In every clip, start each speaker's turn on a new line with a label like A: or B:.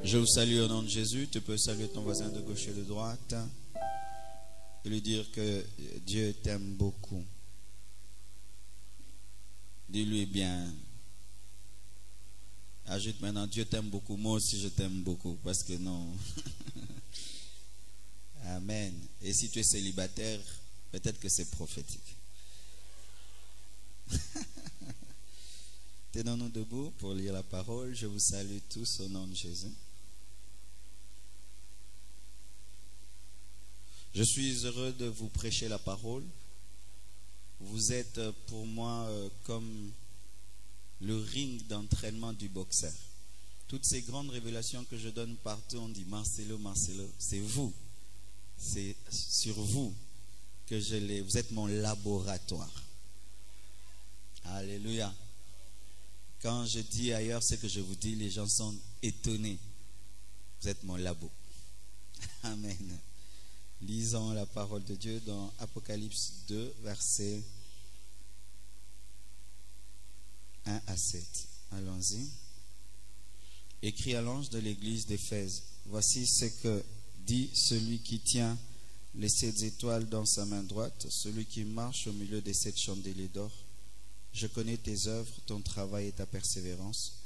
A: Je vous salue au nom de Jésus. Tu peux saluer ton voisin de gauche et de droite et lui dire que Dieu t'aime beaucoup. Dis-lui bien. Ajoute maintenant, Dieu t'aime beaucoup. Moi aussi je t'aime beaucoup. Parce que non. Amen. Et si tu es célibataire, peut-être que c'est prophétique. Tenons-nous debout pour lire la parole. Je vous salue tous au nom de Jésus. Je suis heureux de vous prêcher la parole. Vous êtes pour moi comme le ring d'entraînement du boxeur. Toutes ces grandes révélations que je donne partout, on dit Marcelo, Marcelo, c'est vous. C'est sur vous que je l'ai. Vous êtes mon laboratoire. Alléluia. Quand je dis ailleurs ce que je vous dis, les gens sont étonnés. Vous êtes mon labo. Amen. Lisons la parole de Dieu dans Apocalypse 2, versets 1 à 7. Allons-y. Écrit à l'ange de l'église d'Éphèse. Voici ce que dit celui qui tient les 7 étoiles dans sa main droite, celui qui marche au milieu des 7 chandeliers d'or. Je connais tes œuvres, ton travail et ta persévérance.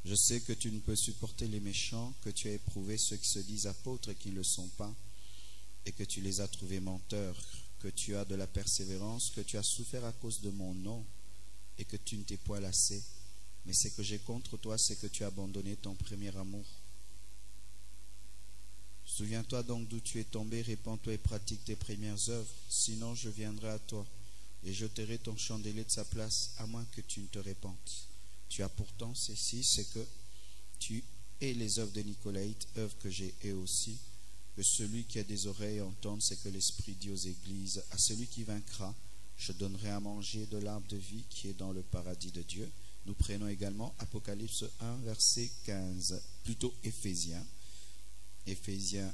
A: Je sais que tu ne peux supporter les méchants, que tu as éprouvé ceux qui se disent apôtres et qui ne le sont pas, et que tu les as trouvés menteurs, que tu as de la persévérance, que tu as souffert à cause de mon nom, et que tu ne t'es point lassé. Mais ce que j'ai contre toi, c'est que tu as abandonné ton premier amour. Souviens-toi donc d'où tu es tombé, répands-toi et pratique tes premières œuvres, sinon je viendrai à toi et j'ôterai ton chandelier de sa place, à moins que tu ne te répandes. Tu as pourtant ceci, c'est que tu es les œuvres de Nicolaïte, œuvres que j'ai et aussi, que celui qui a des oreilles entende ce que l'Esprit dit aux églises. À celui qui vaincra, je donnerai à manger de l'arbre de vie qui est dans le paradis de Dieu. Nous prenons également Apocalypse 1, verset 15, plutôt Éphésiens. Éphésiens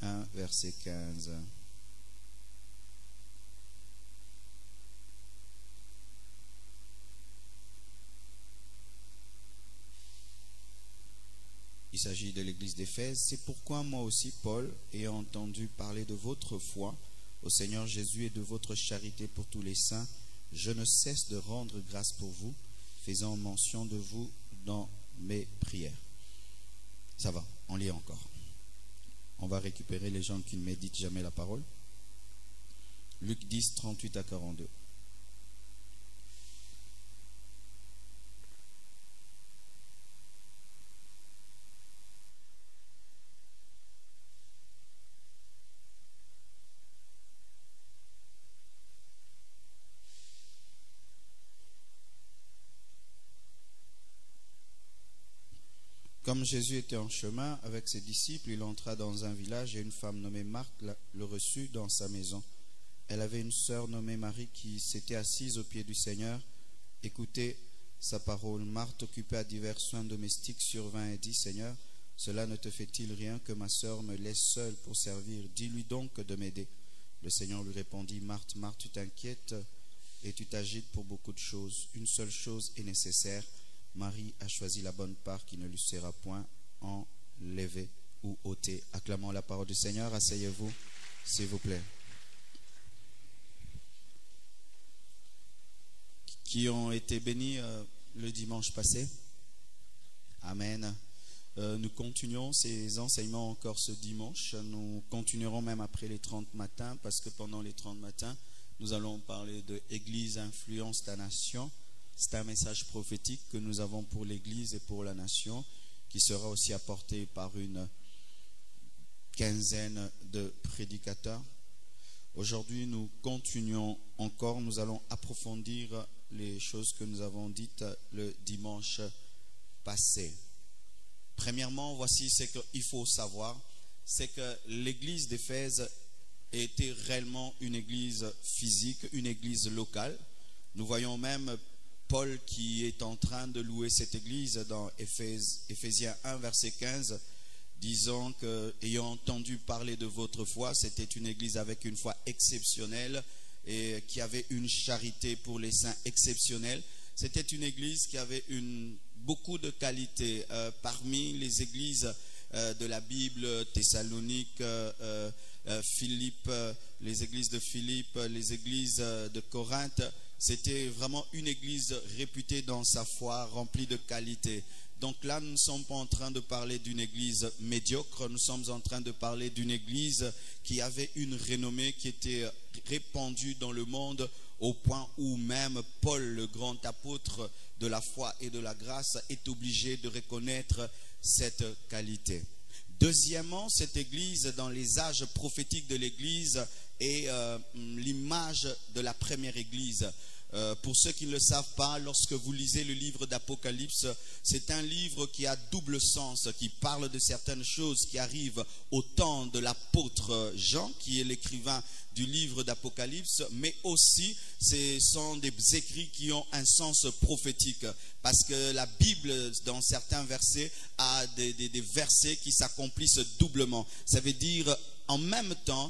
A: 1, verset 15. Il s'agit de l'église d'Éphèse. C'est pourquoi moi aussi, Paul, ayant entendu parler de votre foi au Seigneur Jésus et de votre charité pour tous les saints, je ne cesse de rendre grâce pour vous, faisant mention de vous dans mes prières. Ça va, on lit encore. On va récupérer les gens qui ne méditent jamais la parole. Luc 10, 38 à 42. Comme Jésus était en chemin avec ses disciples, il entra dans un village et une femme nommée Marthe le reçut dans sa maison. Elle avait une sœur nommée Marie qui s'était assise aux pieds du Seigneur, écoutait sa parole. Marthe, occupée à divers soins domestiques, survint et dit, Seigneur, cela ne te fait-il rien que ma sœur me laisse seule pour servir? Dis-lui donc de m'aider. Le Seigneur lui répondit, Marthe, Marthe, tu t'inquiètes et tu t'agites pour beaucoup de choses. Une seule chose est nécessaire. Marie a choisi la bonne part qui ne lui sera point enlevée ou ôtée. Acclamons la parole du Seigneur. Asseyez-vous, s'il vous plaît. Qui ont été bénis le dimanche passé. Amen. Nous continuons ces enseignements encore ce dimanche. Nous continuerons même après les 30 matins, parce que pendant les 30 matins, nous allons parler de Église influence ta nation. C'est un message prophétique que nous avons pour l'Église et pour la nation, qui sera aussi apporté par une quinzaine de prédicateurs. Aujourd'hui, nous continuons encore, nous allons approfondir les choses que nous avons dites le dimanche passé. Premièrement, voici ce qu'il faut savoir, c'est que l'église d'Éphèse était réellement une église physique, une église locale. Nous voyons même Paul qui est en train de louer cette église dans Éphésiens 1, verset 15, disant que, ayant entendu parler de votre foi, c'était une église avec une foi exceptionnelle et qui avait une charité pour les saints exceptionnelle. C'était une église qui avait une beaucoup de qualités. Parmi les églises de la Bible, Thessalonique, Philippe, les églises de Philippe, les églises de Corinthe, c'était vraiment une église réputée dans sa foi, remplie de qualités. Donc là, nous ne sommes pas en train de parler d'une église médiocre, nous sommes en train de parler d'une église qui avait une renommée, qui était répandue dans le monde au point où même Paul, le grand apôtre de la foi et de la grâce, est obligé de reconnaître cette qualité. Deuxièmement, cette église, dans les âges prophétiques de l'église, est l'image de la première église. Pour ceux qui ne le savent pas, lorsque vous lisez le livre d'Apocalypse, c'est un livre qui a double sens, qui parle de certaines choses qui arrivent au temps de l'apôtre Jean, qui est l'écrivain du livre d'Apocalypse, mais aussi ce sont des écrits qui ont un sens prophétique, parce que la Bible, dans certains versets, a des versets qui s'accomplissent doublement. Ça veut dire, en même temps,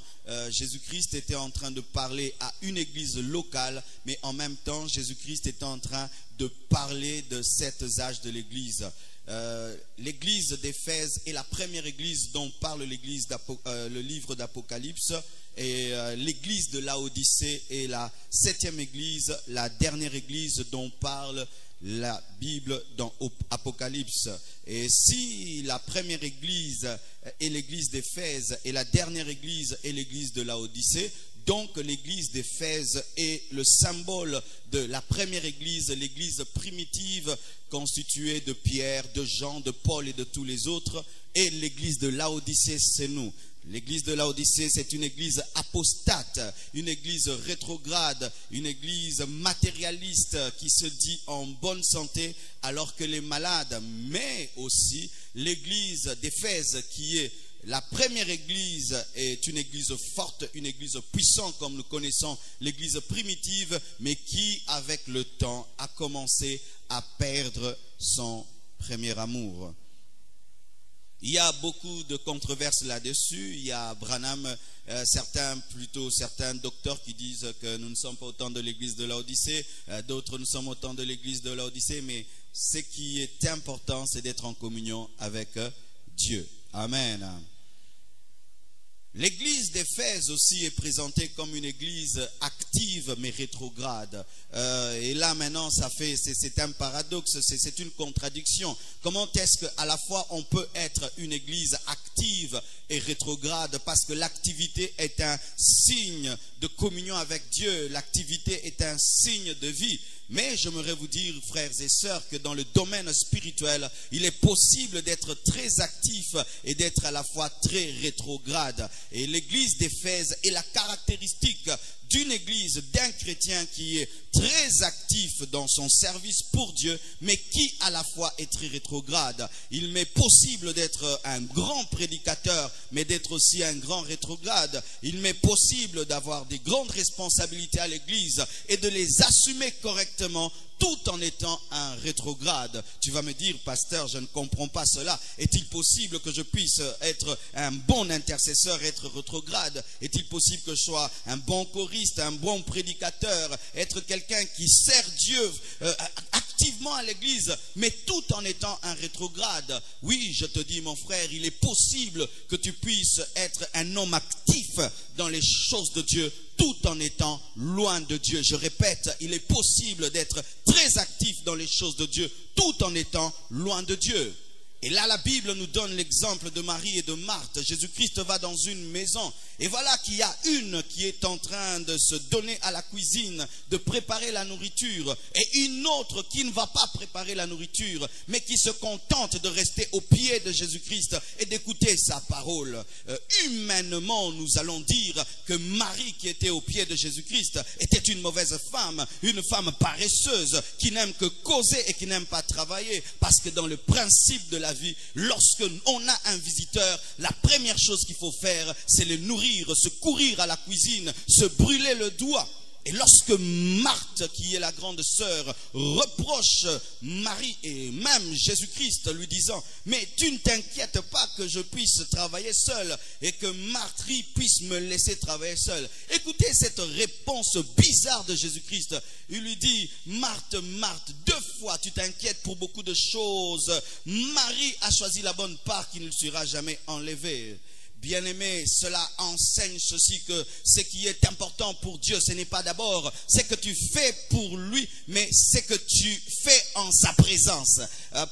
A: Jésus-Christ était en train de parler à une église locale, mais en même temps, Jésus-Christ était en train de parler de sept âges de l'église. L'église d'Éphèse est la première église dont parle le livre d'Apocalypse, et l'église de Laodicée est la septième église, la dernière église dont parle la Bible dans Apocalypse. Et si la première église est l'église d'Éphèse et la dernière église est l'église de Laodicée, donc l'église d'Éphèse est le symbole de la première église, l'église primitive constituée de Pierre, de Jean, de Paul et de tous les autres, et l'église de Laodicée, c'est nous. L'église de Laodicée, c'est une église apostate, une église rétrograde, une église matérialiste qui se dit en bonne santé alors qu'elle est malade. Mais aussi l'église d'Éphèse, qui est la première église, est une église forte, une église puissante comme nous connaissons l'église primitive, mais qui avec le temps a commencé à perdre son premier amour. Il y a beaucoup de controverses là-dessus. Il y a Branham, certains docteurs qui disent que nous ne sommes pas autant de l'église de Laodicée, d'autres nous sommes autant de l'église de Laodicée, mais ce qui est important, c'est d'être en communion avec Dieu. Amen. L'église d'Éphèse aussi est présentée comme une église active mais rétrograde. Et là maintenant, c'est un paradoxe, c'est une contradiction. Comment est-ce qu'à la fois on peut être une église active et rétrograde, parce que l'activité est un signe de communion avec Dieu, l'activité est un signe de vie. Mais j'aimerais vous dire, frères et sœurs, que dans le domaine spirituel, il est possible d'être très actif et d'être à la fois très rétrograde. Et l'église d'Éphèse est la caractéristique d'une église, d'un chrétien qui est très actif dans son service pour Dieu, mais qui à la fois est très rétrograde. Il m'est possible d'être un grand prédicateur, mais d'être aussi un grand rétrograde. Il m'est possible d'avoir des grandes responsabilités à l'église et de les assumer correctement, tout en étant un rétrograde. Tu vas me dire, pasteur, je ne comprends pas cela. Est-il possible que je puisse être un bon intercesseur, être rétrograde? Est-il possible que je sois un bon choriste, un bon prédicateur, être quelqu'un qui sert Dieu activement à l'église, mais tout en étant un rétrograde? Oui, je te dis, mon frère, il est possible que tu puisses être un homme actif dans les choses de Dieu, tout en étant loin de Dieu. Je répète, il est possible d'être très actif dans les choses de Dieu, tout en étant loin de Dieu. Et là, la Bible nous donne l'exemple de Marie et de Marthe. Jésus-Christ va dans une maison. Et voilà qu'il y a une qui est en train de se donner à la cuisine, de préparer la nourriture. Et une autre qui ne va pas préparer la nourriture, mais qui se contente de rester au pied de Jésus-Christ et d'écouter sa parole. Humainement, nous allons dire que Marie, qui était au pied de Jésus-Christ, était une mauvaise femme, une femme paresseuse, qui n'aime que causer et qui n'aime pas travailler. Parce que dans le principe de la vie, lorsque on a un visiteur, la première chose qu'il faut faire, c'est le nourrir, se courir à la cuisine, se brûler le doigt. Et lorsque Marthe, qui est la grande sœur, reproche Marie et même Jésus-Christ, lui disant, mais tu ne t'inquiètes pas que je puisse travailler seul et que Marie puisse me laisser travailler seul. Écoutez cette réponse bizarre de Jésus-Christ. Il lui dit, Marthe, Marthe, 2 fois tu t'inquiètes pour beaucoup de choses. Marie a choisi la bonne part qui ne lui sera jamais enlevée. Bien-aimé, cela enseigne ceci, que ce qui est important pour Dieu, ce n'est pas d'abord ce que tu fais pour lui, mais ce que tu fais en sa présence.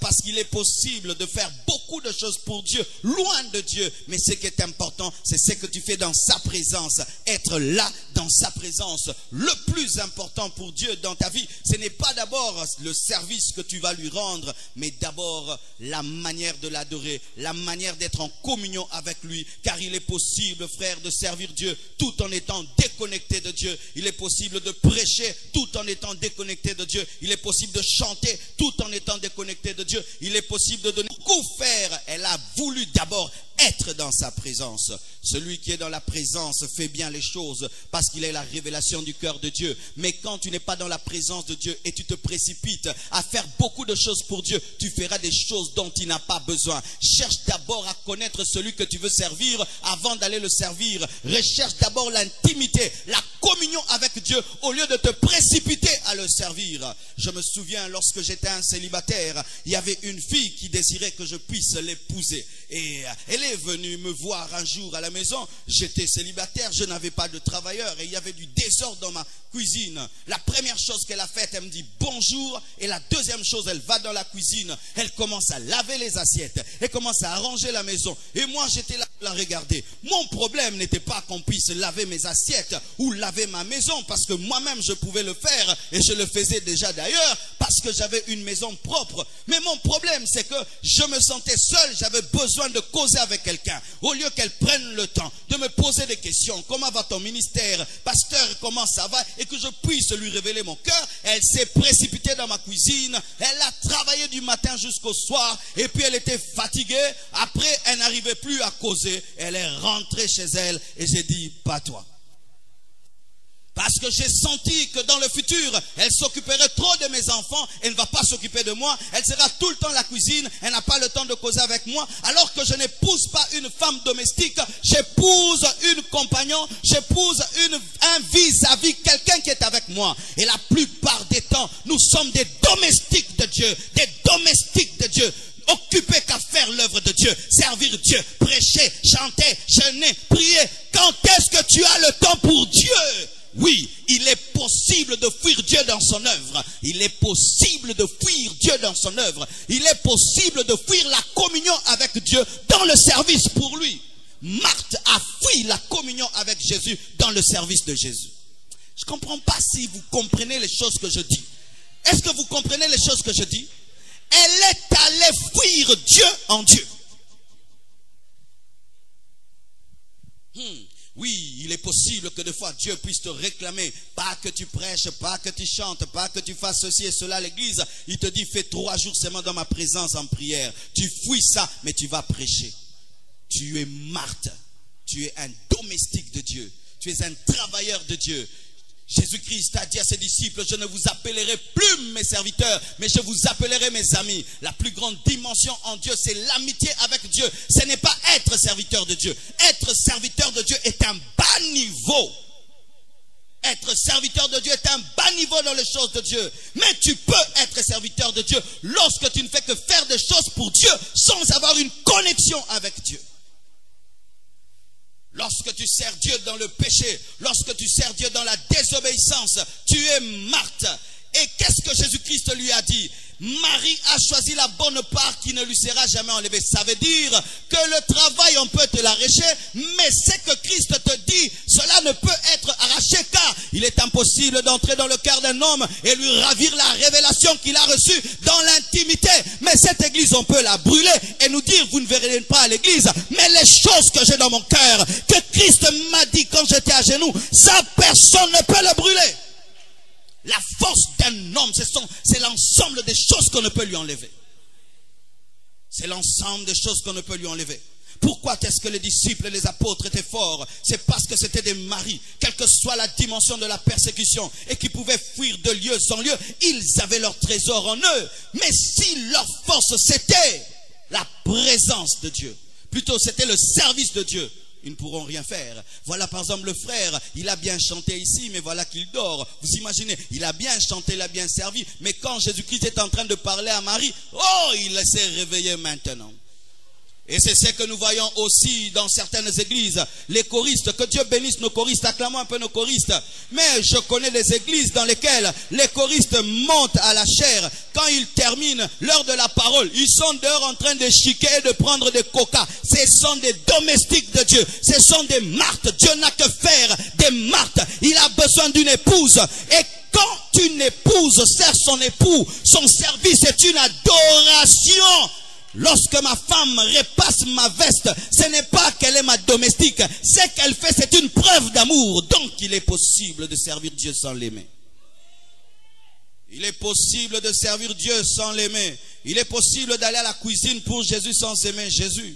A: Parce qu'il est possible de faire beaucoup de choses pour Dieu, loin de Dieu, mais ce qui est important, c'est ce que tu fais dans sa présence. Être là dans sa présence. Le plus important pour Dieu dans ta vie, ce n'est pas d'abord le service que tu vas lui rendre, mais d'abord la manière de l'adorer, la manière d'être en communion avec lui. Car il est possible, frère, de servir Dieu tout en étant déconnecté de Dieu. Il est possible de prêcher tout en étant déconnecté de Dieu. Il est possible de chanter tout en étant déconnecté de Dieu. Il est possible de donner beaucoup faire. Elle a voulu d'abord être dans sa présence. Celui qui est dans la présence fait bien les choses parce qu'il est la révélation du cœur de Dieu. Mais quand tu n'es pas dans la présence de Dieu et tu te précipites à faire beaucoup de choses pour Dieu, tu feras des choses dont il n'a pas besoin. Cherche d'abord à connaître celui que tu veux servir avant d'aller le servir. Recherche d'abord l'intimité, la communion avec Dieu au lieu de te précipiter à le servir. Je me souviens, lorsque j'étais un célibataire, il y avait une fille qui désirait que je puisse l'épouser. Et elle est venue me voir un jour à la maison. J'étais célibataire, je n'avais pas de travailleur et il y avait du désordre dans ma cuisine. La première chose qu'elle a faite, elle me dit bonjour. Et la deuxième chose, elle va dans la cuisine. Elle commence à laver les assiettes. Elle commence à arranger la maison. Et moi, j'étais là à la regarder. Mon problème n'était pas qu'on puisse laver mes assiettes ou laver ma maison, parce que moi-même, je pouvais le faire. Et je le faisais déjà d'ailleurs, parce que j'avais une maison propre. Mais mon problème, c'est que je me sentais seul. J'avais besoin de causer avec quelqu'un. Au lieu qu'elle prenne le temps de me poser des questions. Comment va ton ministère? Pasteur, comment ça va? Et que je puisse lui révéler mon cœur. Elle s'est précipitée dans ma cuisine. Elle a travaillé du matin jusqu'au soir. Et puis elle était fatiguée. Après, elle n'arrivait plus à causer. Elle est rentrée chez elle. Et j'ai dit, pas toi. Parce que j'ai senti que dans le futur, elle s'occuperait trop de mes enfants. Elle ne va pas s'occuper de moi. Elle sera tout le temps à la cuisine. Elle n'a pas le temps de causer avec moi. Alors que je n'épouse pas une femme domestique. J'épouse une compagnon. J'épouse un vis-à-vis, quelqu'un qui est avec moi. Et la plupart des temps, nous sommes des domestiques de Dieu. Des domestiques de Dieu. Occupés qu'à faire l'œuvre de Dieu. Servir Dieu. Prêcher, chanter, jeûner, prier. Quand est-ce que tu as le temps pour Dieu? Oui, il est possible de fuir Dieu dans son œuvre. Il est possible de fuir Dieu dans son œuvre. Il est possible de fuir la communion avec Dieu dans le service pour lui. Marthe a fui la communion avec Jésus dans le service de Jésus. Je ne comprends pas si vous comprenez les choses que je dis. Est-ce que vous comprenez les choses que je dis? Elle est allée fuir Dieu en Dieu. Oui, il est possible que des fois Dieu puisse te réclamer. Pas que tu prêches, pas que tu chantes, pas que tu fasses ceci et cela à l'église. Il te dit, fais 3 jours seulement dans ma présence en prière. Tu fuis ça, mais tu vas prêcher. Tu es Marthe. Tu es un domestique de Dieu. Tu es un travailleur de Dieu. Jésus-Christ a dit à ses disciples, je ne vous appellerai plus mes serviteurs, mais je vous appellerai mes amis. La plus grande dimension en Dieu, c'est l'amitié avec Dieu. Ce n'est pas être serviteur de Dieu. Être serviteur de Dieu est un bas niveau. Être serviteur de Dieu est un bas niveau dans les choses de Dieu. Mais tu peux être serviteur de Dieu lorsque tu ne fais que faire des choses pour Dieu sans avoir une connexion avec Dieu. Lorsque tu sers Dieu dans le péché, lorsque tu sers Dieu dans la désobéissance, tu es Marthe. Et qu'est-ce que Jésus-Christ lui a dit? Marie a choisi la bonne part qui ne lui sera jamais enlevée. Ça veut dire que le travail, on peut te l'arracher, mais ce que Christ te dit, cela ne peut être arraché, car il est impossible d'entrer dans le cœur d'un homme et lui ravir la révélation qu'il a reçue dans l'intimité. Mais cette église, on peut la brûler et nous dire, vous ne verrez pas à l'église, mais les choses que j'ai dans mon cœur, que Christ m'a dit quand j'étais à genoux, ça, personne ne peut le brûler. La force d'un homme, c'est l'ensemble des choses qu'on ne peut lui enlever. C'est l'ensemble des choses qu'on ne peut lui enlever. Pourquoi est-ce que les disciples et les apôtres étaient forts? C'est parce que c'était des maris, quelle que soit la dimension de la persécution, et qui pouvaient fuir de lieu en lieu. Ils avaient leur trésor en eux. Mais si leur force c'était la présence de Dieu, plutôt c'était le service de Dieu, ils ne pourront rien faire. Voilà par exemple le frère, il a bien chanté ici, mais voilà qu'il dort. Vous imaginez, il a bien chanté, il a bien servi, mais quand Jésus-Christ est en train de parler à Marie, oh, il s'est réveillé maintenant. Et c'est ce que nous voyons aussi dans certaines églises. Les choristes, que Dieu bénisse nos choristes, acclamons un peu nos choristes. Mais je connais des églises dans lesquelles les choristes montent à la chaire. Quand ils terminent l'heure de la parole, ils sont dehors en train de chiquer et de prendre des coca. Ce sont des domestiques de Dieu. Ce sont des martes. Dieu n'a que faire des martes. Il a besoin d'une épouse. Et quand une épouse sert son époux, son service est une adoration. Lorsque ma femme repasse ma veste, ce n'est pas qu'elle est ma domestique. Ce qu'elle fait, c'est une preuve d'amour. Donc, il est possible de servir Dieu sans l'aimer. Il est possible de servir Dieu sans l'aimer. Il est possible d'aller à la cuisine pour Jésus sans aimer Jésus.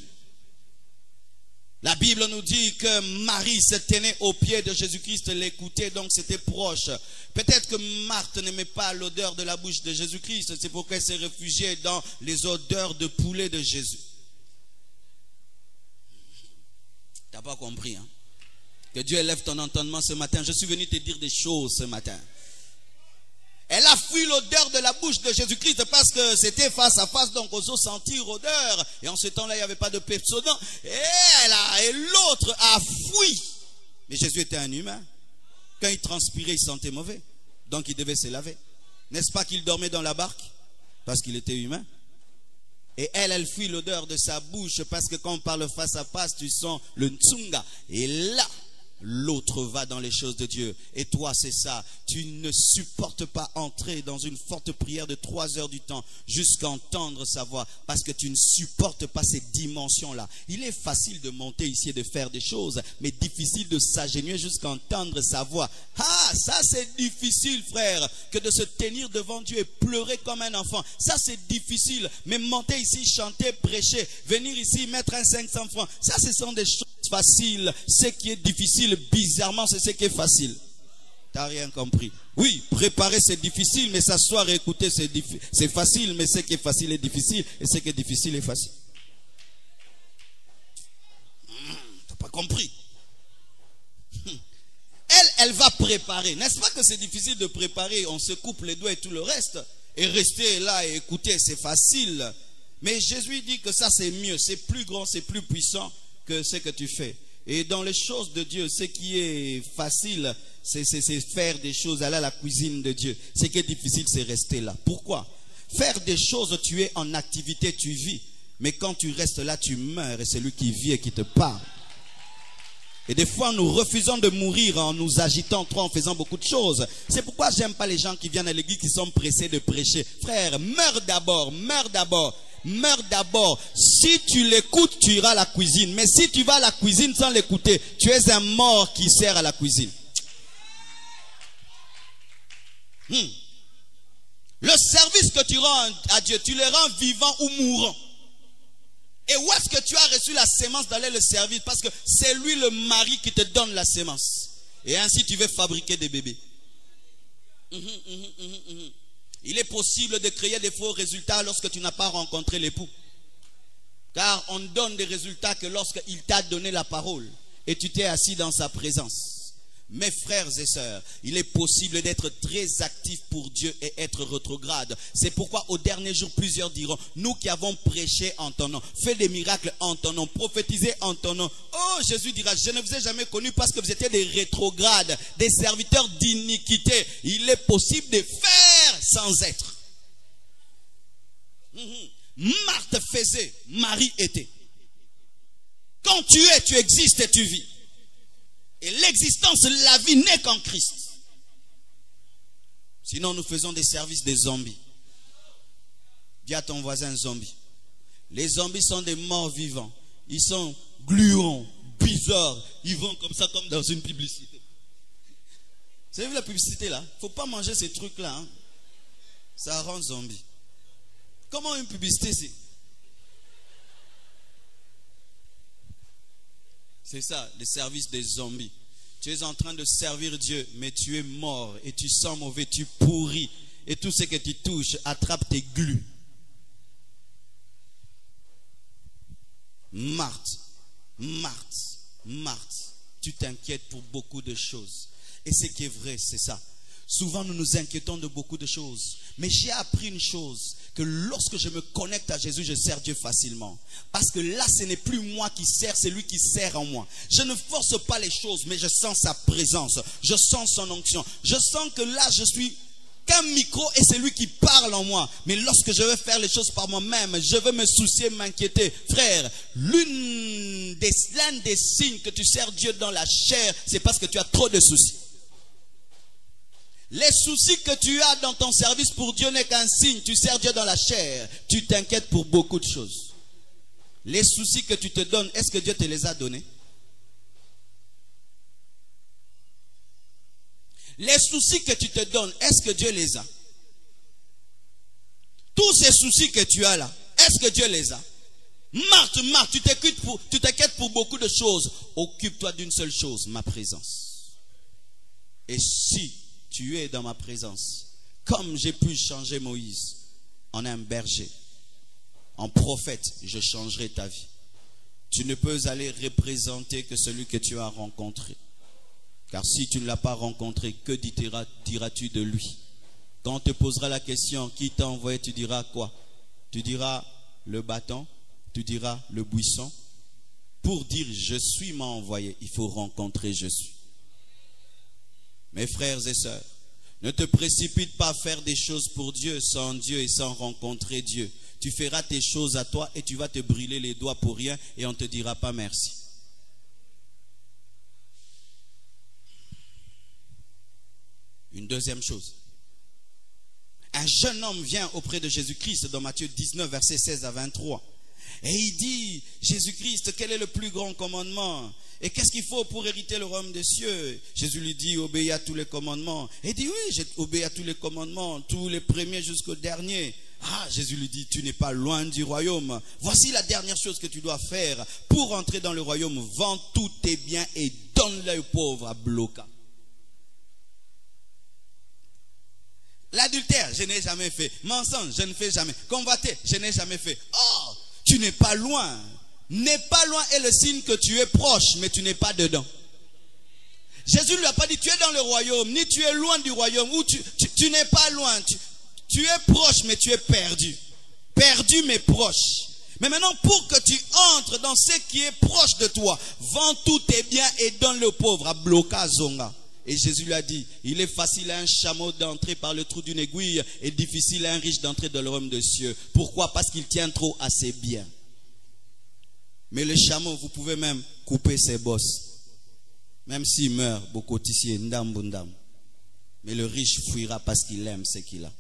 A: La Bible nous dit que Marie se tenait aux pieds de Jésus-Christ, l'écoutait, donc c'était proche. Peut-être que Marthe n'aimait pas l'odeur de la bouche de Jésus-Christ, c'est pourquoi elle s'est réfugiée dans les odeurs de poulet de Jésus. Tu n'as pas compris, hein? Que Dieu élève ton entendement ce matin. Je suis venu te dire des choses ce matin. Elle a fui l'odeur de la bouche de Jésus-Christ parce que c'était face à face, donc aux os sentir odeur. Et en ce temps-là, il n'y avait pas de Pepsodent. Et l'autre a fui. Mais Jésus était un humain. Quand il transpirait, il sentait mauvais. Donc il devait se laver. N'est-ce pas qu'il dormait dans la barque? Parce qu'il était humain. Et elle fuit l'odeur de sa bouche parce que quand on parle face à face, tu sens le tsunga. Et là, l'autre va dans les choses de Dieu. Et toi, c'est ça. Tu ne supportes pas entrer dans une forte prière de 3 heures du temps jusqu'à entendre sa voix. Parce que tu ne supportes pas ces dimensions-là. Il est facile de monter ici et de faire des choses, mais difficile de s'agenouiller jusqu'à entendre sa voix. Ah, ça c'est difficile, frère, que de se tenir devant Dieu et pleurer comme un enfant. Ça c'est difficile. Mais monter ici, chanter, prêcher, venir ici, mettre un 500 francs. Ça, ce sont des choses facile. Ce qui est difficile, bizarrement, c'est ce qui est facile. T'as rien compris. Oui, préparer c'est difficile, mais s'asseoir et écouter c'est facile, mais ce qui est facile est difficile, et ce qui est difficile est facile. T'as pas compris. Elle va préparer. N'est-ce pas que c'est difficile de préparer? On se coupe les doigts et tout le reste. Et rester là et écouter, c'est facile. Mais Jésus dit que ça c'est mieux, c'est plus grand, c'est plus puissant que ce que tu fais. Et dans les choses de Dieu, ce qui est facile, c'est faire des choses, aller à la cuisine de Dieu. Ce qui est difficile, c'est rester là. Pourquoi? Faire des choses, tu es en activité, tu vis. Mais quand tu restes là, tu meurs et c'est lui qui vit et qui te parle. Et des fois, nous refusons de mourir en nous agitant trop, en faisant beaucoup de choses. C'est pourquoi j'aime pas les gens qui viennent à l'église qui sont pressés de prêcher. Frère, meurs d'abord, meurs d'abord. Meurs d'abord. Si tu l'écoutes, tu iras à la cuisine. Mais si tu vas à la cuisine sans l'écouter, tu es un mort qui sert à la cuisine. Le service que tu rends à Dieu, tu le rends vivant ou mourant. Et où est-ce que tu as reçu la sémence d'aller le servir? Parce que c'est lui le mari qui te donne la sémence. Et ainsi tu veux fabriquer des bébés. Il est possible de créer des faux résultats lorsque tu n'as pas rencontré l'époux. Car on donne des résultats que lorsqu'il t'a donné la parole et tu t'es assis dans sa présence. Mes frères et sœurs, il est possible d'être très actif pour Dieu et être rétrograde. C'est pourquoi au dernier jour, plusieurs diront, nous qui avons prêché en ton nom, fait des miracles en ton nom, prophétisé en ton nom. Oh, Jésus dira, je ne vous ai jamais connu parce que vous étiez des rétrogrades, des serviteurs d'iniquité. Il est possible de faire sans être. Marthe faisait, Marie était. Quand tu es, tu existes et tu vis. Et l'existence, la vie n'est qu'en Christ. Sinon, nous faisons des services des zombies. Dis à ton voisin zombie. Les zombies sont des morts vivants. Ils sont gluants, bizarres. Ils vont comme ça, comme dans une publicité. Vous avez vu la publicité là? Il ne faut pas manger ces trucs-là. Hein? Ça rend zombie. Comment une publicité c'est? C'est ça, le service des zombies. Tu es en train de servir Dieu, mais tu es mort et tu sens mauvais, tu pourris. Et tout ce que tu touches attrape tes glues. Marthe, tu t'inquiètes pour beaucoup de choses. Et ce qui est vrai, c'est ça. Souvent, nous nous inquiétons de beaucoup de choses. Mais j'ai appris une chose, que lorsque je me connecte à Jésus, je sers Dieu facilement. Parce que là, ce n'est plus moi qui sers, c'est lui qui sert en moi. Je ne force pas les choses, mais je sens sa présence. Je sens son onction. Je sens que là, je suis qu'un micro et c'est lui qui parle en moi. Mais lorsque je veux faire les choses par moi-même, je veux me soucier, m'inquiéter. Frère, l'un des signes que tu sers Dieu dans la chair, c'est parce que tu as trop de soucis. Les soucis que tu as dans ton service pour Dieu n'est qu'un signe. Tu sers Dieu dans la chair. Tu t'inquiètes pour beaucoup de choses. Les soucis que tu te donnes, est-ce que Dieu te les a donnés? Les soucis que tu te donnes, est-ce que Dieu les a? Tous ces soucis que tu as là, est-ce que Dieu les a? Marthe, tu t'inquiètes pour beaucoup de choses. Occupe-toi d'une seule chose, ma présence. Et si tu es dans ma présence, comme j'ai pu changer Moïse en un berger, en prophète, je changerai ta vie. Tu ne peux aller représenter que celui que tu as rencontré. Car si tu ne l'as pas rencontré, que diras-tu de lui? Quand on te posera la question, qui t'a envoyé, tu diras quoi? Tu diras le bâton, tu diras le buisson. Pour dire je suis m'a envoyé, il faut rencontrer je suis. Mes frères et sœurs, ne te précipite pas à faire des choses pour Dieu sans Dieu et sans rencontrer Dieu. Tu feras tes choses à toi et tu vas te brûler les doigts pour rien et on ne te dira pas merci. Une deuxième chose. Un jeune homme vient auprès de Jésus-Christ dans Matthieu 19, versets 16 à 23. Et il dit, Jésus-Christ, quel est le plus grand commandement? Et qu'est-ce qu'il faut pour hériter le royaume des cieux? Jésus lui dit, obéis à tous les commandements. Et il dit, oui, j'ai obéi à tous les commandements, tous les premiers jusqu'au dernier. Ah, Jésus lui dit, tu n'es pas loin du royaume. Voici la dernière chose que tu dois faire. Pour entrer dans le royaume, vends tous tes biens et donne-les aux pauvres à bloca. L'adultère, je n'ai jamais fait. Mensonge, je ne fais jamais. Convoiter, je n'ai jamais fait. Oh, tu n'es pas loin. N'est pas loin est le signe que tu es proche, mais tu n'es pas dedans. Jésus ne lui a pas dit tu es dans le royaume, ni tu es loin du royaume, ou tu n'es pas loin. Tu es proche, mais tu es perdu. Perdu, mais proche. Mais maintenant, pour que tu entres dans ce qui est proche de toi, vends tous tes biens et donne-le aux pauvres, à bloca zonga. Et Jésus lui a dit, il est facile à un chameau d'entrer par le trou d'une aiguille et difficile à un riche d'entrer dans le royaume des cieux. Pourquoi? Parce qu'il tient trop à ses biens. Mais le chameau, vous pouvez même couper ses bosses. Même s'il meurt, beaucoup ici, ndam. Mais le riche fuira parce qu'il aime ce qu'il a.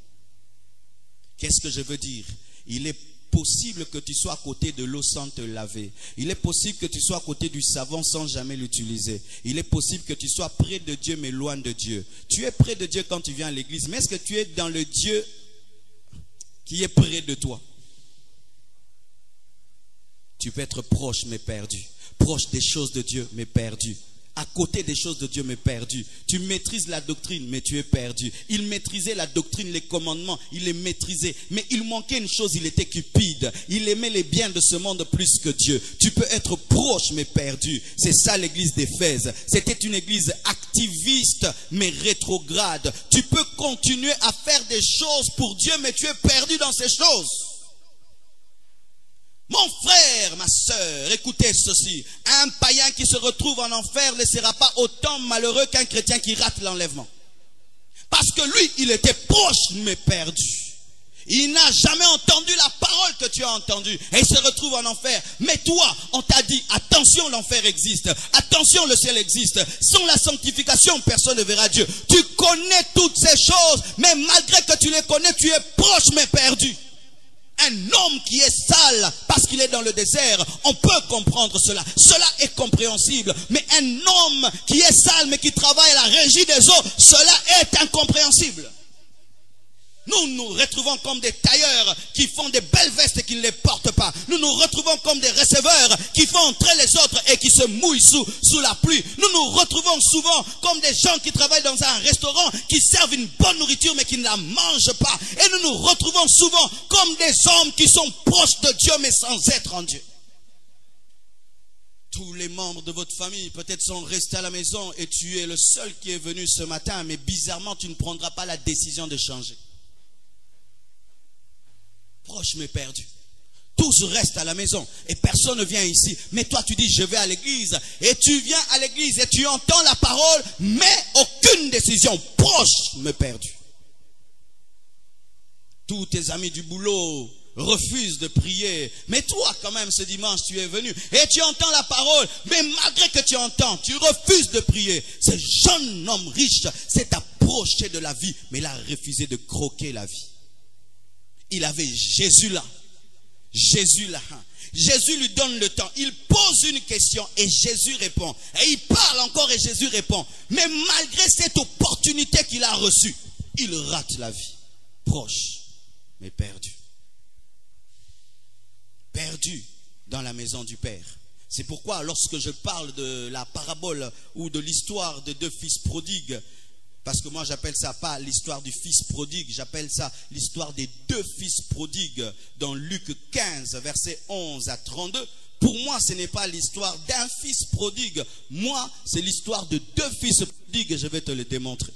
A: Qu'est-ce que je veux dire? Il est possible que tu sois à côté de l'eau sans te laver. Il est possible que tu sois à côté du savon sans jamais l'utiliser. Il est possible que tu sois près de Dieu mais loin de Dieu. Tu es près de Dieu quand tu viens à l'église, mais est-ce que tu es dans le Dieu qui est près de toi? Tu peux être proche mais perdu. Proche des choses de Dieu mais perdu. À côté des choses de Dieu mais perdu. Tu maîtrises la doctrine mais tu es perdu. Il maîtrisait la doctrine, les commandements, il les maîtrisait. Mais il manquait une chose, il était cupide. Il aimait les biens de ce monde plus que Dieu. Tu peux être proche mais perdu. C'est ça l'église d'Éphèse. C'était une église activiste mais rétrograde. Tu peux continuer à faire des choses pour Dieu mais tu es perdu dans ces choses. Mon frère, ma soeur, écoutez ceci. Un païen qui se retrouve en enfer ne sera pas autant malheureux qu'un chrétien qui rate l'enlèvement. Parce que lui, il était proche mais perdu. Il n'a jamais entendu la parole que tu as entendue. Et il se retrouve en enfer. Mais toi, on t'a dit, attention, l'enfer existe. Attention, le ciel existe. Sans la sanctification, personne ne verra Dieu. Tu connais toutes ces choses. Mais malgré que tu les connais, tu es proche mais perdu. Un homme qui est sale parce qu'il est dans le désert, on peut comprendre cela. Cela est compréhensible. Mais un homme qui est sale mais qui travaille à la régie des eaux, cela est incompréhensible. Nous nous retrouvons comme des tailleurs qui font des belles vestes et qui ne les portent pas. Nous nous retrouvons comme des receveurs qui font entrer les autres et qui se mouillent sous la pluie. Nous nous retrouvons souvent comme des gens qui travaillent dans un restaurant, qui servent une bonne nourriture mais qui ne la mangent pas. Et nous nous retrouvons souvent comme des hommes qui sont proches de Dieu mais sans être en Dieu. Tous les membres de votre famille peut-être sont restés à la maison et tu es le seul qui est venu ce matin, mais bizarrement tu ne prendras pas la décision de changer. Proche mais perdu. Tous restent à la maison et personne ne vient ici. Mais toi tu dis je vais à l'église. Et tu viens à l'église et tu entends la parole, mais aucune décision. Proche mais perdu. Tous tes amis du boulot refusent de prier. Mais toi quand même ce dimanche tu es venu. Et tu entends la parole. Mais malgré que tu entends, tu refuses de prier. Ce jeune homme riche s'est approché de la vie. Mais il a refusé de croquer la vie. Il avait Jésus là. Jésus là. Jésus lui donne le temps. Il pose une question et Jésus répond. Et il parle encore et Jésus répond. Mais malgré cette opportunité qu'il a reçue, il rate la vie. Proche, mais perdu. Perdu dans la maison du Père. C'est pourquoi lorsque je parle de la parabole ou de l'histoire de deux fils prodigues, parce que moi j'appelle ça pas l'histoire du fils prodigue, j'appelle ça l'histoire des deux fils prodigues dans Luc 15 versets 11 à 32. Pour moi ce n'est pas l'histoire d'un fils prodigue, moi c'est l'histoire de deux fils prodigues et je vais te le démontrer.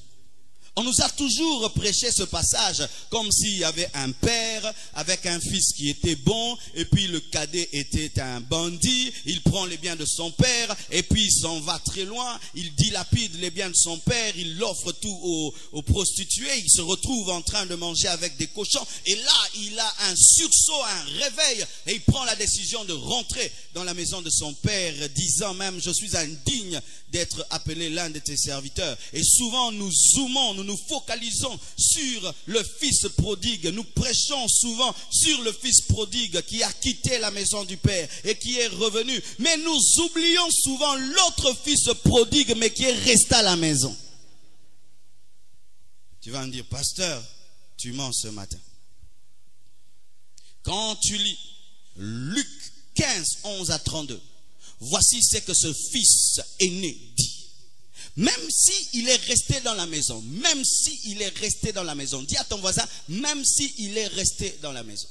A: On nous a toujours prêché ce passage comme s'il y avait un père avec un fils qui était bon et puis le cadet était un bandit. Il prend les biens de son père et puis il s'en va très loin. Il dilapide les biens de son père, il offre tout aux prostituées. Il se retrouve en train de manger avec des cochons et là il a un sursaut, un réveil et il prend la décision de rentrer dans la maison de son père disant même je suis indigne d'être appelé l'un de tes serviteurs. Et souvent nous zoomons, nous nous focalisons sur le fils prodigue. Nous prêchons souvent sur le fils prodigue qui a quitté la maison du Père et qui est revenu. Mais nous oublions souvent l'autre fils prodigue mais qui est resté à la maison. Tu vas me dire, pasteur, tu mens ce matin. Quand tu lis Luc 15, 11 à 32, voici ce que ce fils aîné dit. Même s'il est resté dans la maison, même s'il est resté dans la maison, dis à ton voisin, même s'il est resté dans la maison.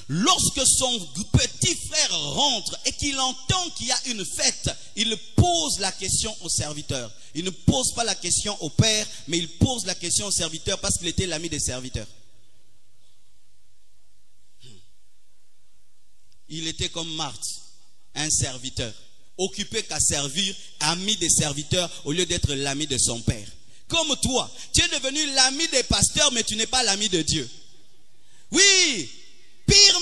A: Lorsque son petit frère rentre et qu'il entend qu'il y a une fête, il pose la question au serviteur. Il ne pose pas la question au père, mais il pose la question au serviteur parce qu'il était l'ami des serviteurs. Il était comme Marthe, un serviteur, occupé qu'à servir, ami des serviteurs au lieu d'être l'ami de son père. Comme toi, tu es devenu l'ami des pasteurs mais tu n'es pas l'ami de Dieu. Oui, pire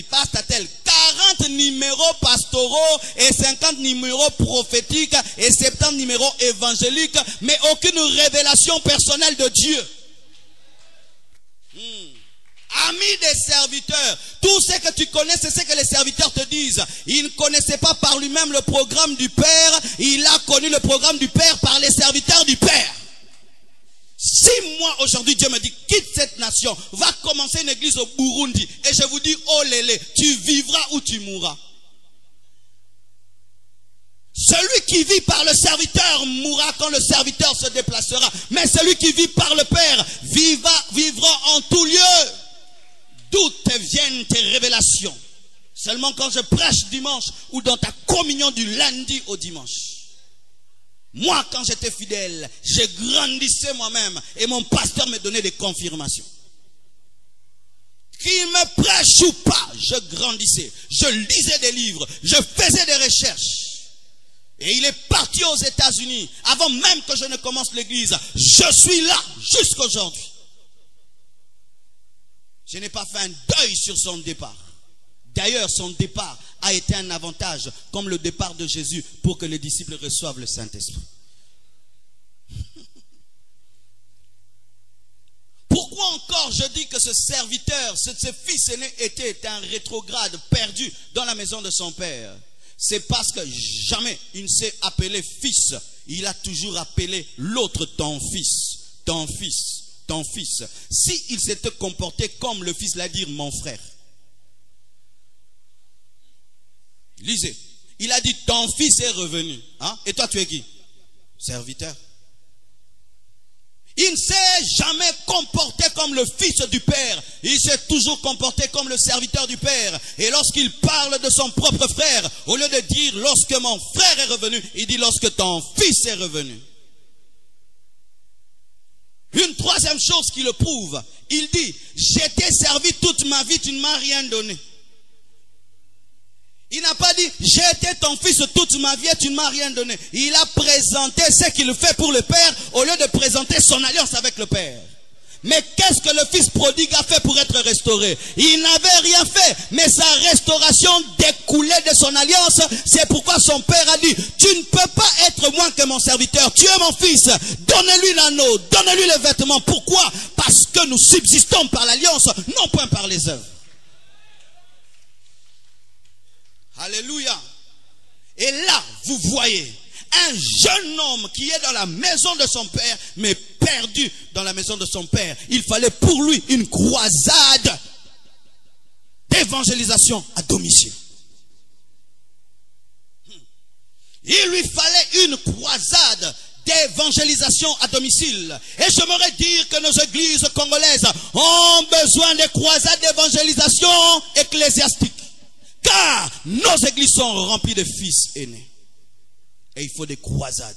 A: pastatel, 40 numéros pastoraux et 50 numéros prophétiques et 70 numéros évangéliques, mais aucune révélation personnelle de Dieu. Ami des serviteurs, tout ce que tu connais, c'est ce que les serviteurs te disent. Il ne connaissait pas par lui-même le programme du Père, il a connu le programme du Père par les serviteurs du Père. Si moi aujourd'hui Dieu me dit quitte cette nation, va commencer une église au Burundi et je vous dis oh lélé, tu vivras ou tu mourras. Celui qui vit par le serviteur mourra quand le serviteur se déplacera, mais celui qui vit par le Père vivra en tout lieu. D'où te viennent tes révélations? Seulement quand je prêche dimanche ou dans ta communion du lundi au dimanche. Moi, quand j'étais fidèle, je grandissais moi-même et mon pasteur me donnait des confirmations. Qu'il me prêche ou pas, je grandissais. Je lisais des livres, je faisais des recherches. Et il est parti aux États-Unis avant même que je ne commence l'église. Je suis là jusqu'aujourd'hui. Je n'ai pas fait un deuil sur son départ. D'ailleurs, son départ a été un avantage, comme le départ de Jésus, pour que les disciples reçoivent le Saint-Esprit. Pourquoi encore je dis que ce serviteur, ce fils aîné était un rétrograde perdu dans la maison de son père? C'est parce que jamais il ne s'est appelé fils. Il a toujours appelé l'autre ton fils, ton fils, s'il s'était comporté comme le fils, l'a dit mon frère. Lisez. Il a dit ton fils est revenu. Hein? Et toi tu es qui? Serviteur. Il ne s'est jamais comporté comme le fils du Père. Il s'est toujours comporté comme le serviteur du Père. Et lorsqu'il parle de son propre frère, au lieu de dire lorsque mon frère est revenu, il dit lorsque ton fils est revenu. Une troisième chose qui le prouve, il dit, je t'ai servi toute ma vie, tu ne m'as rien donné. Il n'a pas dit, j'ai été ton fils toute ma vie et tu ne m'as rien donné. Il a présenté ce qu'il fait pour le Père au lieu de présenter son alliance avec le Père. Mais qu'est-ce que le fils prodigue a fait pour être restauré? Il n'avait rien fait, mais sa restauration découlait de son alliance. C'est pourquoi son père a dit, tu ne peux pas être moins que mon serviteur. Tu es mon fils. Donnez-lui l'anneau, donnez-lui les vêtements. Pourquoi? Parce que nous subsistons par l'alliance, non point par les œuvres. Alléluia. Et là, vous voyez un jeune homme qui est dans la maison de son père, mais perdu dans la maison de son père. Il fallait pour lui une croisade d'évangélisation à domicile. Il lui fallait une croisade d'évangélisation à domicile. Et j'aimerais dire que nos églises congolaises ont besoin de croisades d'évangélisation ecclésiastique. Car nos églises sont remplies de fils aînés. Et il faut des croisades.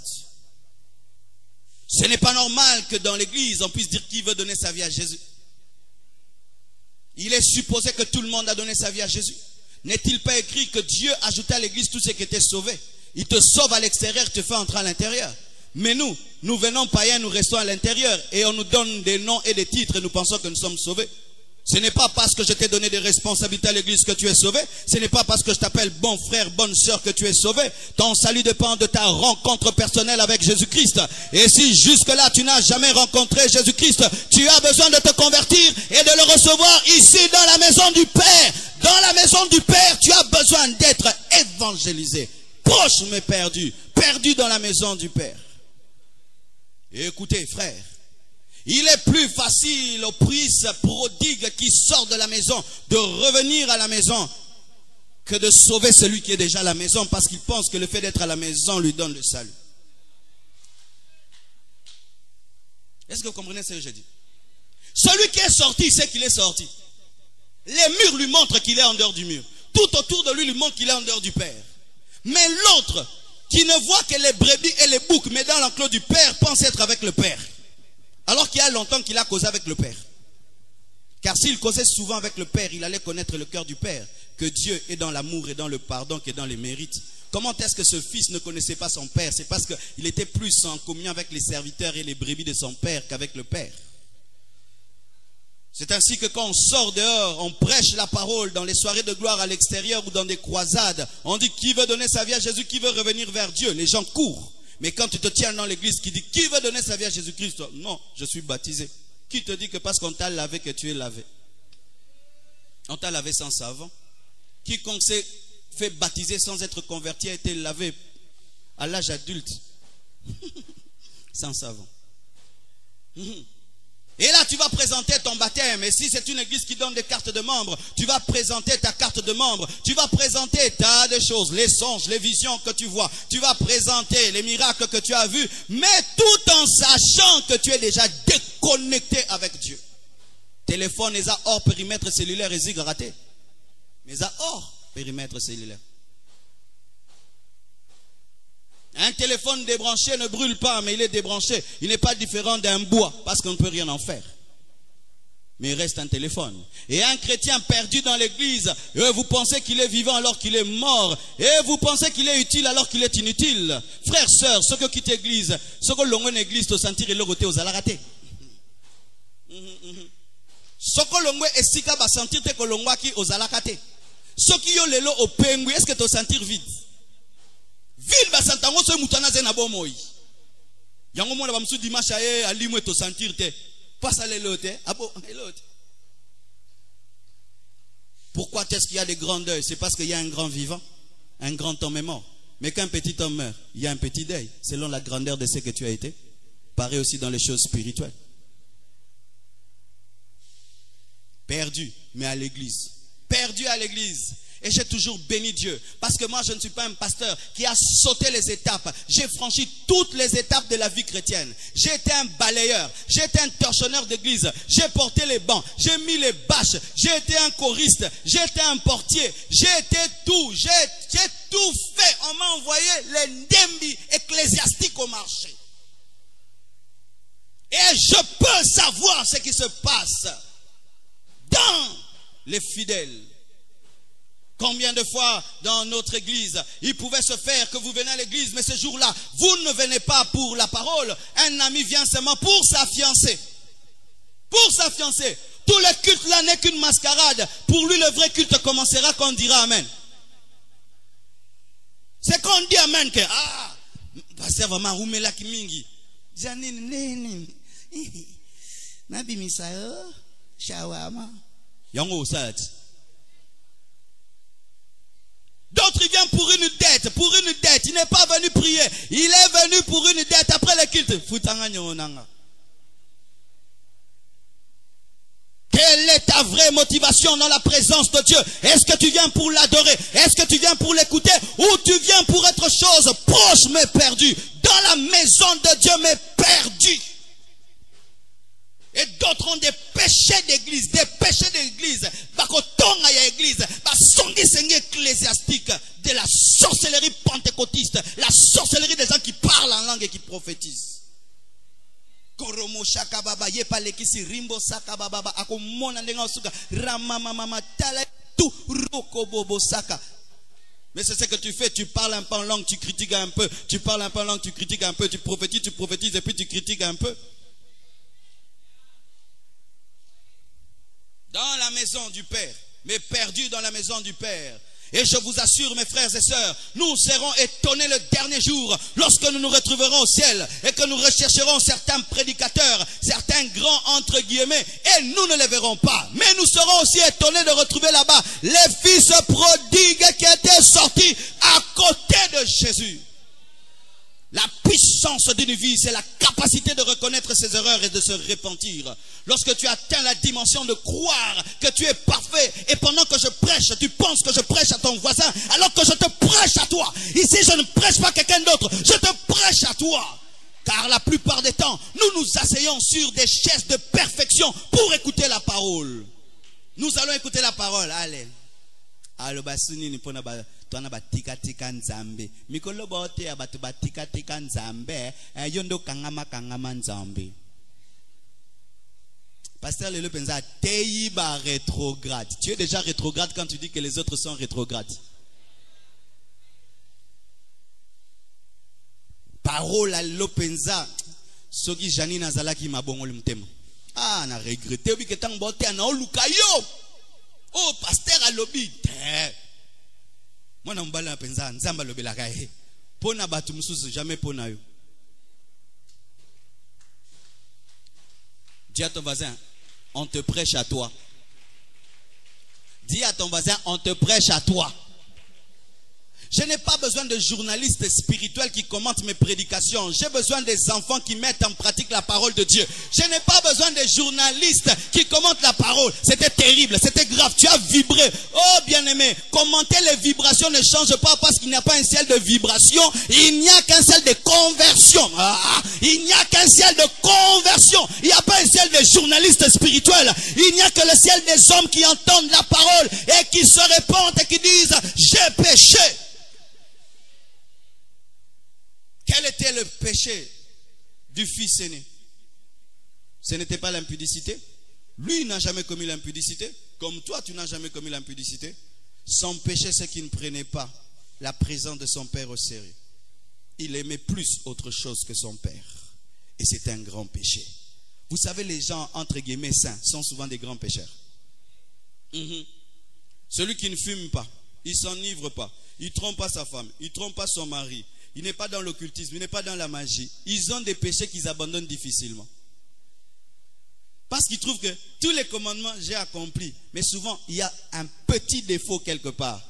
A: Ce n'est pas normal que dans l'église, on puisse dire qui veut donner sa vie à Jésus. Il est supposé que tout le monde a donné sa vie à Jésus. N'est-il pas écrit que Dieu ajoutait à l'église tous ceux qui étaient sauvés? Il te sauve à l'extérieur, te fait entrer à l'intérieur. Mais nous venons païens, nous restons à l'intérieur. Et on nous donne des noms et des titres et nous pensons que nous sommes sauvés. Ce n'est pas parce que je t'ai donné des responsabilités à l'église que tu es sauvé. Ce n'est pas parce que je t'appelle bon frère, bonne sœur que tu es sauvé. Ton salut dépend de ta rencontre personnelle avec Jésus-Christ. Et si jusque-là tu n'as jamais rencontré Jésus-Christ, tu as besoin de te convertir et de le recevoir ici dans la maison du Père. Dans la maison du Père, tu as besoin d'être évangélisé. Proche mais perdu. Perdu dans la maison du Père. Et écoutez frère, il est plus facile au fils prodigue qui sort de la maison de revenir à la maison que de sauver celui qui est déjà à la maison, parce qu'il pense que le fait d'être à la maison lui donne le salut. Est-ce que vous comprenez ce que je dis? Celui qui est sorti, il sait qu'il est sorti. Les murs lui montrent qu'il est en dehors du mur. Tout autour de lui montre qu'il est en dehors du Père. Mais l'autre, qui ne voit que les brebis et les boucs, mais dans l'enclos du Père, pense être avec le Père. Alors qu'il y a longtemps qu'il a causé avec le Père. Car s'il causait souvent avec le Père, il allait connaître le cœur du Père. Que Dieu est dans l'amour et dans le pardon qu'est dans les mérites. Comment est-ce que ce fils ne connaissait pas son Père? C'est parce qu'il était plus en communion avec les serviteurs et les brebis de son Père qu'avec le Père. C'est ainsi que quand on sort dehors, on prêche la parole dans les soirées de gloire à l'extérieur ou dans des croisades. On dit qui veut donner sa vie à Jésus, qui veut revenir vers Dieu. Les gens courent. Mais quand tu te tiens dans l'église qui dit qui veut donner sa vie à Jésus-Christ? Non, je suis baptisé. Qui te dit que parce qu'on t'a lavé que tu es lavé? On t'a lavé sans savon. Quiconque s'est fait baptiser sans être converti a été lavé à l'âge adulte sans savon. Et là tu vas présenter ton baptême. Et si c'est une église qui donne des cartes de membres, tu vas présenter ta carte de membre. Tu vas présenter tas de choses, les songes, les visions que tu vois. Tu vas présenter les miracles que tu as vus, mais tout en sachant que tu es déjà déconnecté avec Dieu. Téléphone et ça hors périmètre cellulaire et zig raté. Mais ça hors périmètre cellulaire. Un téléphone débranché ne brûle pas, mais il est débranché. Il n'est pas différent d'un bois, parce qu'on ne peut rien en faire. Mais il reste un téléphone. Et un chrétien perdu dans l'église, vous pensez qu'il est vivant alors qu'il est mort. Et vous pensez qu'il est utile alors qu'il est inutile. Frères, sœurs, ceux qui quittent l'église, ceux qui l'ont en église, te sentir et le côté aux alaratés. Ceux qui l'ont esika va sentir que l'on qui aux alaratés. Ceux qui ont l'élo au pengui, est-ce que te sentir vide? Ville ba santango so mutana zena bomoi. Yango mona ba msu dimanche aye alimwe to sentir te. Pas ça lelote, abo elote. Pourquoi est-ce qu'il y a des grands deuils? C'est parce qu'il y a un grand vivant. Un grand homme est mort. Mais quand un petit homme meurt, il y a un petit deuil. Selon la grandeur de ce que tu as été. Pareil aussi dans les choses spirituelles.
B: perdu, mais à l'église. Perdu à l'église. Et j'ai toujours béni Dieu. Parce que moi, je ne suis pas un pasteur qui a sauté les étapes. J'ai franchi toutes les étapes de la vie chrétienne. J'ai été un balayeur. J'ai été un torchonneur d'église. J'ai porté les bancs. J'ai mis les bâches. J'ai été un choriste. J'ai été un portier. J'ai été tout. J'ai tout fait. On m'a envoyé les ndembi ecclésiastiques au marché. Et je peux savoir ce qui se passe dans les fidèles. Combien de fois dans notre église, il pouvait se faire que vous venez à l'église, mais ce jour-là, vous ne venez pas pour la parole. Un ami vient seulement pour sa fiancée. Pour sa fiancée. Tout le culte là n'est qu'une mascarade. Pour lui, le vrai culte commencera quand on dira Amen. C'est quand on dit Amen que, ah, pasteur vraiment, où met la kimingi? Nabi Misayo, Shawama. Yango Sat. D'autres, ils viennent pour une dette, Il n'est pas venu prier. Il est venu pour une dette après le culte. Quelle est ta vraie motivation dans la présence de Dieu? Est-ce que tu viens pour l'adorer? Est-ce que tu viens pour l'écouter? Ou tu viens pour être chose proche mais perdue? Dans la maison de Dieu mais perdue. Et d'autres ont des péchés d'église, de la sorcellerie pentecôtiste, la sorcellerie des gens qui parlent en langue et qui prophétisent. Mais c'est ce que tu fais, tu parles un peu en langue, tu critiques un peu, tu parles un peu en langue, tu critiques un peu, tu prophétises et puis tu critiques un peu. Dans la maison du Père, mais perdu dans la maison du Père. Et je vous assure, mes frères et sœurs, nous serons étonnés le dernier jour lorsque nous nous retrouverons au ciel et que nous rechercherons certains prédicateurs, certains grands entre guillemets, et nous ne les verrons pas. Mais nous serons aussi étonnés de retrouver là-bas les fils prodigues qui étaient sortis à côté de Jésus. La puissance d'une vie, c'est la capacité de reconnaître ses erreurs et de se repentir. Lorsque tu atteins la dimension de croire que tu es parfait et pendant que je prêche, tu penses que je prêche à ton voisin alors que je te prêche à toi. Ici, je ne prêche pas à quelqu'un d'autre, je te prêche à toi. Car la plupart des temps, nous nous asseyons sur des chaises de perfection pour écouter la parole. Nous allons écouter la parole. Allez. Alors, basuni ni pona ba tona batika tika nzambe. Mikolo bote abatu batika tika nzambe. Yondo kangama nzambe. Pasteur Lelo Penza, Teiba rétrograde. Tu es déjà rétrograde quand tu dis que les autres sont rétrogrades. Parole à Lopenza. Soki Janine Azalaki mabongol mtema. Ah, na regretté. Obi ketang bote na olukayo. Oh, pasteur à lobby. Moi, n'emballa la penza. Nzamba lobby la kaye. Pona batu mususu jamais pona yo. Dis à ton voisin, on te prêche à toi. Dis à ton voisin, on te prêche à toi. Je n'ai pas besoin de journalistes spirituels qui commentent mes prédications. J'ai besoin des enfants qui mettent en pratique la parole de Dieu. Je n'ai pas besoin des journalistes qui commentent la parole. C'était terrible, c'était grave, tu as vibré. Oh bien-aimé, commenter les vibrations ne change pas parce qu'il n'y a pas un ciel de vibration. Il n'y a qu'un ciel de conversion. Il n'y a qu'un ciel de conversion. Il n'y a pas un ciel de journalistes spirituels. Il n'y a que le ciel des hommes qui entendent la parole et qui se répandent et qui disent « J'ai péché ». Quel était le péché du fils aîné? Ce n'était pas l'impudicité. Lui n'a jamais commis l'impudicité. Comme toi, tu n'as jamais commis l'impudicité. Son péché, c'est qu'il ne prenait pas la présence de son père au sérieux. Il aimait plus autre chose que son père. Et c'est un grand péché. Vous savez, les gens, entre guillemets, saints, sont souvent des grands pécheurs. Celui qui ne fume pas, il ne s'enivre pas, il ne trompe pas sa femme, il ne trompe pas son mari, il n'est pas dans l'occultisme, il n'est pas dans la magie. Ils ont des péchés qu'ils abandonnent difficilement. Parce qu'ils trouvent que tous les commandements, j'ai accompli. Mais souvent, il y a un petit défaut quelque part.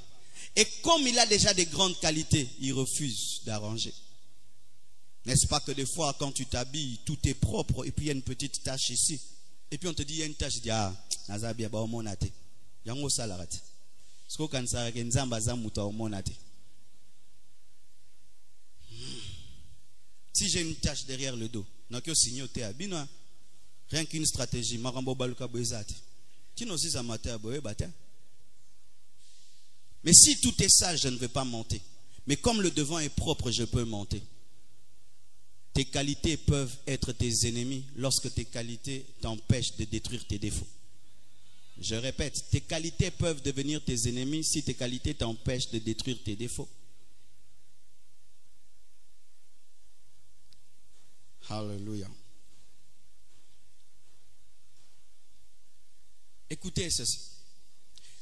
B: Et comme il a déjà des grandes qualités, il refuse d'arranger. N'est-ce pas que des fois, quand tu t'habilles, tout est propre, et puis il y a une petite tache ici. Et puis on te dit, il y a une tache, je dis, ah, nazabia ba omona te yango salaka te siko kanisa ke nzamba za mutu omona te. Si j'ai une tâche derrière le dos, nakyo signoté à bino rien qu'une stratégie marambo baluka boezate tino si ça matin boye bata. Mais si tout est sale, je ne vais pas monter. Mais comme le devant est propre, je peux monter. Tes qualités peuvent être tes ennemis lorsque tes qualités t'empêchent de détruire tes défauts. Je répète, tes qualités peuvent devenir tes ennemis si tes qualités t'empêchent de détruire tes défauts. Alléluia. Écoutez ceci.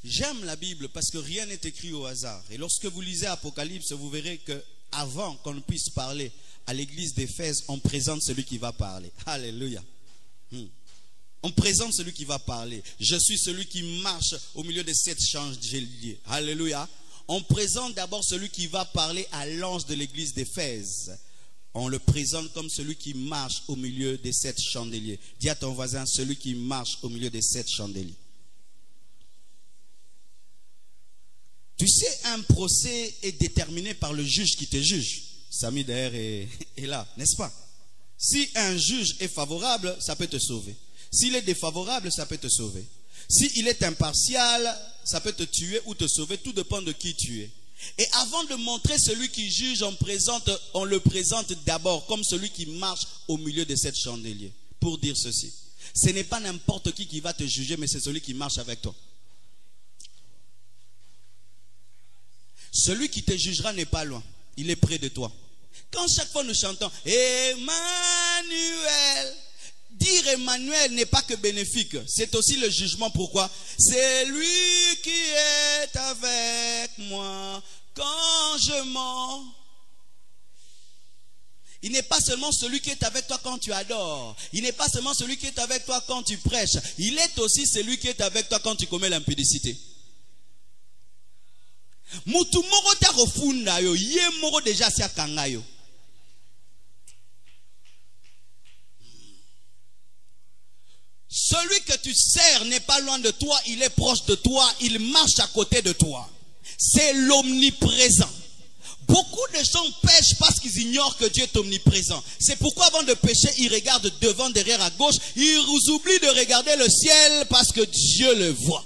B: J'aime la Bible parce que rien n'est écrit au hasard. Et lorsque vous lisez Apocalypse, vous verrez que avant qu'on puisse parler à l'église d'Éphèse, on présente celui qui va parler. Alléluia. On présente celui qui va parler. Je suis celui qui marche au milieu de 7 chandeliers. Alléluia. On présente d'abord celui qui va parler à l'ange de l'église d'Éphèse. On le présente comme celui qui marche au milieu des 7 chandeliers. Dis à ton voisin, celui qui marche au milieu des 7 chandeliers. Tu sais, un procès est déterminé par le juge qui te juge. Samy d'ailleurs est là, n'est-ce pas? Si un juge est favorable, ça peut te sauver. S'il est défavorable, ça peut te sauver. S'il est impartial, ça peut te tuer ou te sauver. Tout dépend de qui tu es. Et avant de montrer celui qui juge, on le présente d'abord comme celui qui marche au milieu de 7 chandeliers. Pour dire ceci. Ce n'est pas n'importe qui va te juger, mais c'est celui qui marche avec toi. Celui qui te jugera n'est pas loin. Il est près de toi. Quand chaque fois nous chantons Emmanuel, dire Emmanuel n'est pas que bénéfique. C'est aussi le jugement. Pourquoi? C'est lui qui est avec moi quand je mens. Il n'est pas seulement celui qui est avec toi quand tu adores. Il n'est pas seulement celui qui est avec toi quand tu prêches. Il est aussi celui qui est avec toi quand tu commets l'impudicité. Mutu moko ta kofunda yo ye moko déjà si akanga yo. Celui que tu sers n'est pas loin de toi, il est proche de toi, il marche à côté de toi. C'est l'omniprésent. Beaucoup de gens pêchent parce qu'ils ignorent que Dieu est omniprésent. C'est pourquoi avant de pécher, ils regardent devant, derrière, à gauche. Ils oublient de regarder le ciel parce que Dieu le voit.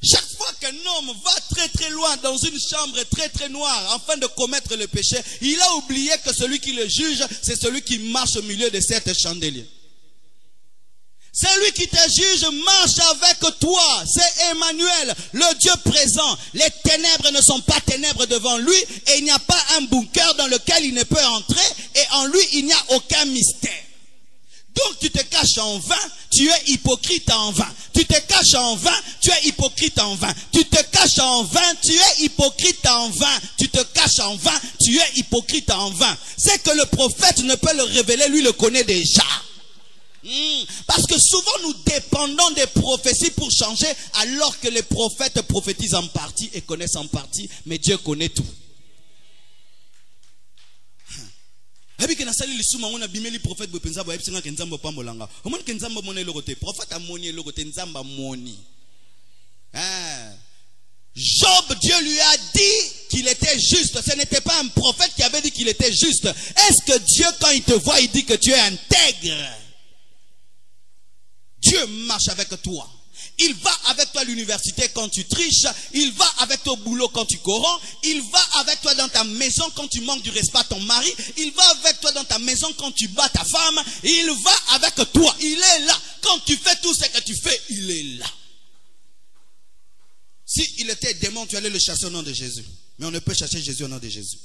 B: Chaque fois qu'un homme va très très loin dans une chambre très très noire afin de commettre le péché, il a oublié que celui qui le juge, c'est celui qui marche au milieu de cette chandelier. Celui qui te juge marche avec toi. C'est Emmanuel, le Dieu présent. Les ténèbres ne sont pas ténèbres devant lui et il n'y a pas un bunker dans lequel il ne peut entrer et en lui il n'y a aucun mystère. Donc tu te caches en vain, tu es hypocrite en vain. Tu te caches en vain, tu es hypocrite en vain. Tu te caches en vain, tu es hypocrite en vain. Tu te caches en vain, tu es hypocrite en vain. C'est que le prophète ne peut le révéler, lui le connaît déjà. Parce que souvent nous dépendons des prophéties pour changer, alors que les prophètes prophétisent en partie et connaissent en partie, mais Dieu connaît tout. Job, Dieu lui a dit qu'il était juste. Ce n'était pas un prophète qui avait dit qu'il était juste. Est-ce que Dieu, quand il te voit, il dit que tu es intègre? Dieu marche avec toi. Il va avec toi à l'université quand tu triches. Il va avec toi au boulot quand tu corromps. Il va avec toi dans ta maison quand tu manques du respect à ton mari. Il va avec toi dans ta maison quand tu bats ta femme. Il va avec toi. Il est là. Quand tu fais tout ce que tu fais, il est là. Si il était démon, tu allais le chasser au nom de Jésus. Mais on ne peut chasser Jésus au nom de Jésus.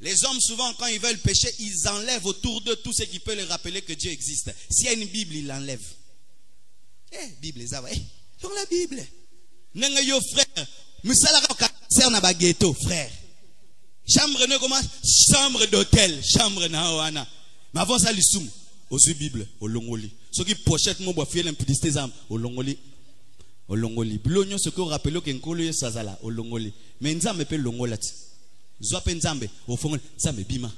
B: Les hommes, souvent, quand ils veulent pécher, ils enlèvent autour d'eux tout ce qui peut leur rappeler que Dieu existe. S'il y a une Bible, ils l'enlèvent. Bible, ça va. Dans la Bible. Nengayo frère. Frère. Chambre ne comment? Chambre d'hôtel. Chambre na oana. Mais avant ça, l'issoum. Aussi Bible. Au longoli. Ceux qui pochette mon bois fier l'impudicité zam. Au longoli. Au longoli. Blognon, ce qu'on rappelle qu'un collier sazala. Au longoli. Mais nzam me peut longolat. Zwape nzambe au fond nzambe bima.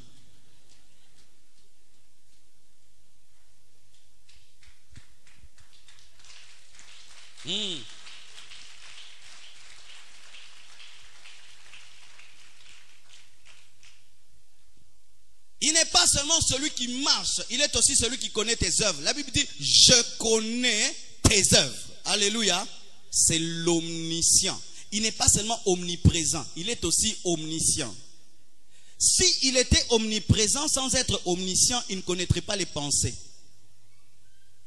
B: Il n'est pas seulement celui qui marche, il est aussi celui qui connaît tes œuvres. La Bible dit, je connais tes œuvres. Alléluia. C'est l'omniscient. Il n'est pas seulement omniprésent, il est aussi omniscient. S'il était omniprésent sans être omniscient, il ne connaîtrait pas les pensées.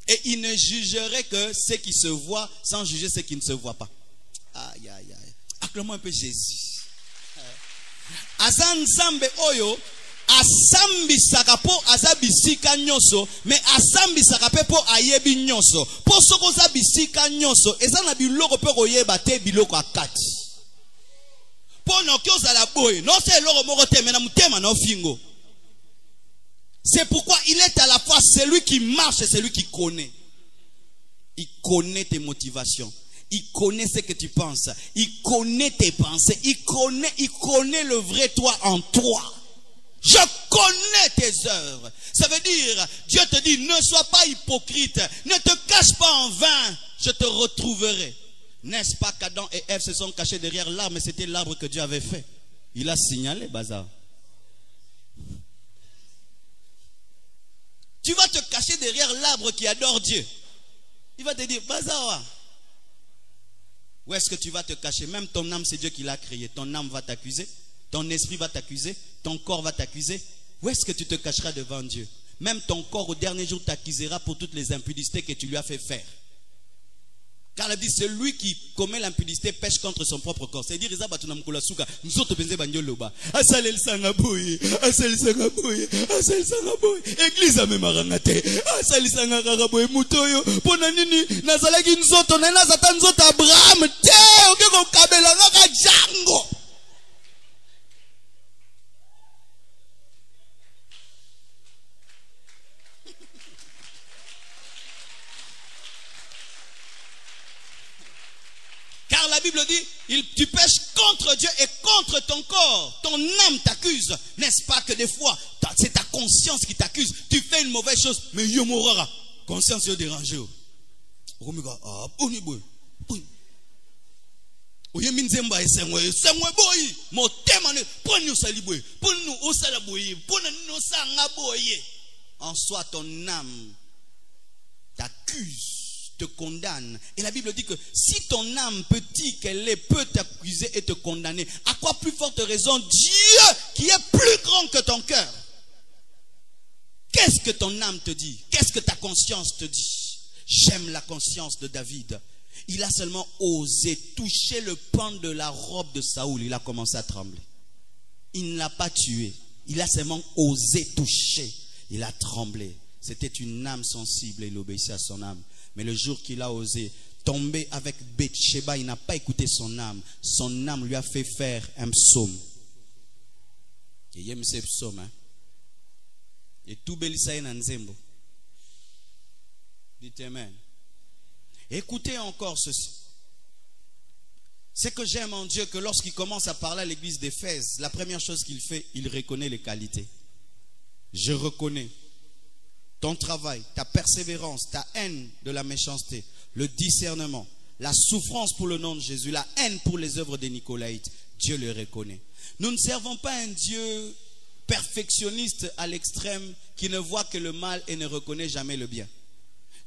B: Et il ne jugerait que ce qui se voit sans juger ce qui ne se voit pas. Aïe, aïe, aïe. Acclame-moi un peu Jésus. Azan Zambe Oyo. Asambisaka po azabisika nyoso, mais asambisaka pe po ayebi nyoso. Po soko zabisika nyoso, eza na biloko pe koyeba te biloko akati. Po no kyoza la boye, non c'est loko moko te mena mutema na ofingo. C'est pourquoi il est à la fois celui qui marche et celui qui connaît. Il connaît tes motivations. Il connaît ce que tu penses. Il connaît tes pensées. Il connaît le vrai toi en toi. Je connais tes œuvres. Ça veut dire, Dieu te dit, ne sois pas hypocrite. Ne te cache pas en vain. Je te retrouverai. N'est-ce pas qu'Adam et Ève se sont cachés derrière l'arbre, mais c'était l'arbre que Dieu avait fait. Il a signalé, bazar. Tu vas te cacher derrière l'arbre qui adore Dieu. Il va te dire, bazar. Où est-ce que tu vas te cacher? Même ton âme, c'est Dieu qui l'a créé. Ton âme va t'accuser. Ton esprit va t'accuser. Ton corps va t'accuser. Où est-ce que tu te cacheras devant Dieu? Même ton corps au dernier jour t'accusera pour toutes les impudicités que tu lui as fait faire. Car il dit, celui qui commet l'impudicité pêche contre son propre corps. C'est-à-dire, nous autres pensons bandioloba. Asal sangaboy, asal sangaboy, asal sangaboy. Église a même arangate. Asal sangaraboy mutoyo. Ponanini, nazalaki nous autres, nazatan nous autres Abraham. Te, okeko kabela ngaka jango. Car la Bible dit, tu pêches contre Dieu et contre ton corps. Ton âme t'accuse. N'est-ce pas que des fois, c'est ta conscience qui t'accuse. Tu fais une mauvaise chose, mais yo morara. Conscience yo dérangé. En soi, ton âme t'accuse, te condamne. Et la Bible dit que si ton âme, petit qu'elle est, peut t'accuser et te condamner, à quoi plus forte raison Dieu qui est plus grand que ton cœur? Qu'est-ce que ton âme te dit? Qu'est-ce que ta conscience te dit? J'aime la conscience de David. Il a seulement osé toucher le pan de la robe de Saoul. Il a commencé à trembler. Il ne l'a pas tué. Il a seulement osé toucher. Il a tremblé. C'était une âme sensible et il obéissait à son âme. Mais le jour qu'il a osé tomber avec Bathsheba, il n'a pas écouté son âme. Son âme lui a fait faire un psaume. Et il aime ces psaumes. Hein? Et tout belisa en nzembo. Dites amen. Écoutez encore ceci. C'est que j'aime en Dieu que lorsqu'il commence à parler à l'église d'Éphèse, la première chose qu'il fait, il reconnaît les qualités. Je reconnais ton travail, ta persévérance, ta haine de la méchanceté, le discernement, la souffrance pour le nom de Jésus, la haine pour les œuvres des Nicolaïtes. Dieu le reconnaît. Nous ne servons pas un Dieu perfectionniste à l'extrême qui ne voit que le mal et ne reconnaît jamais le bien.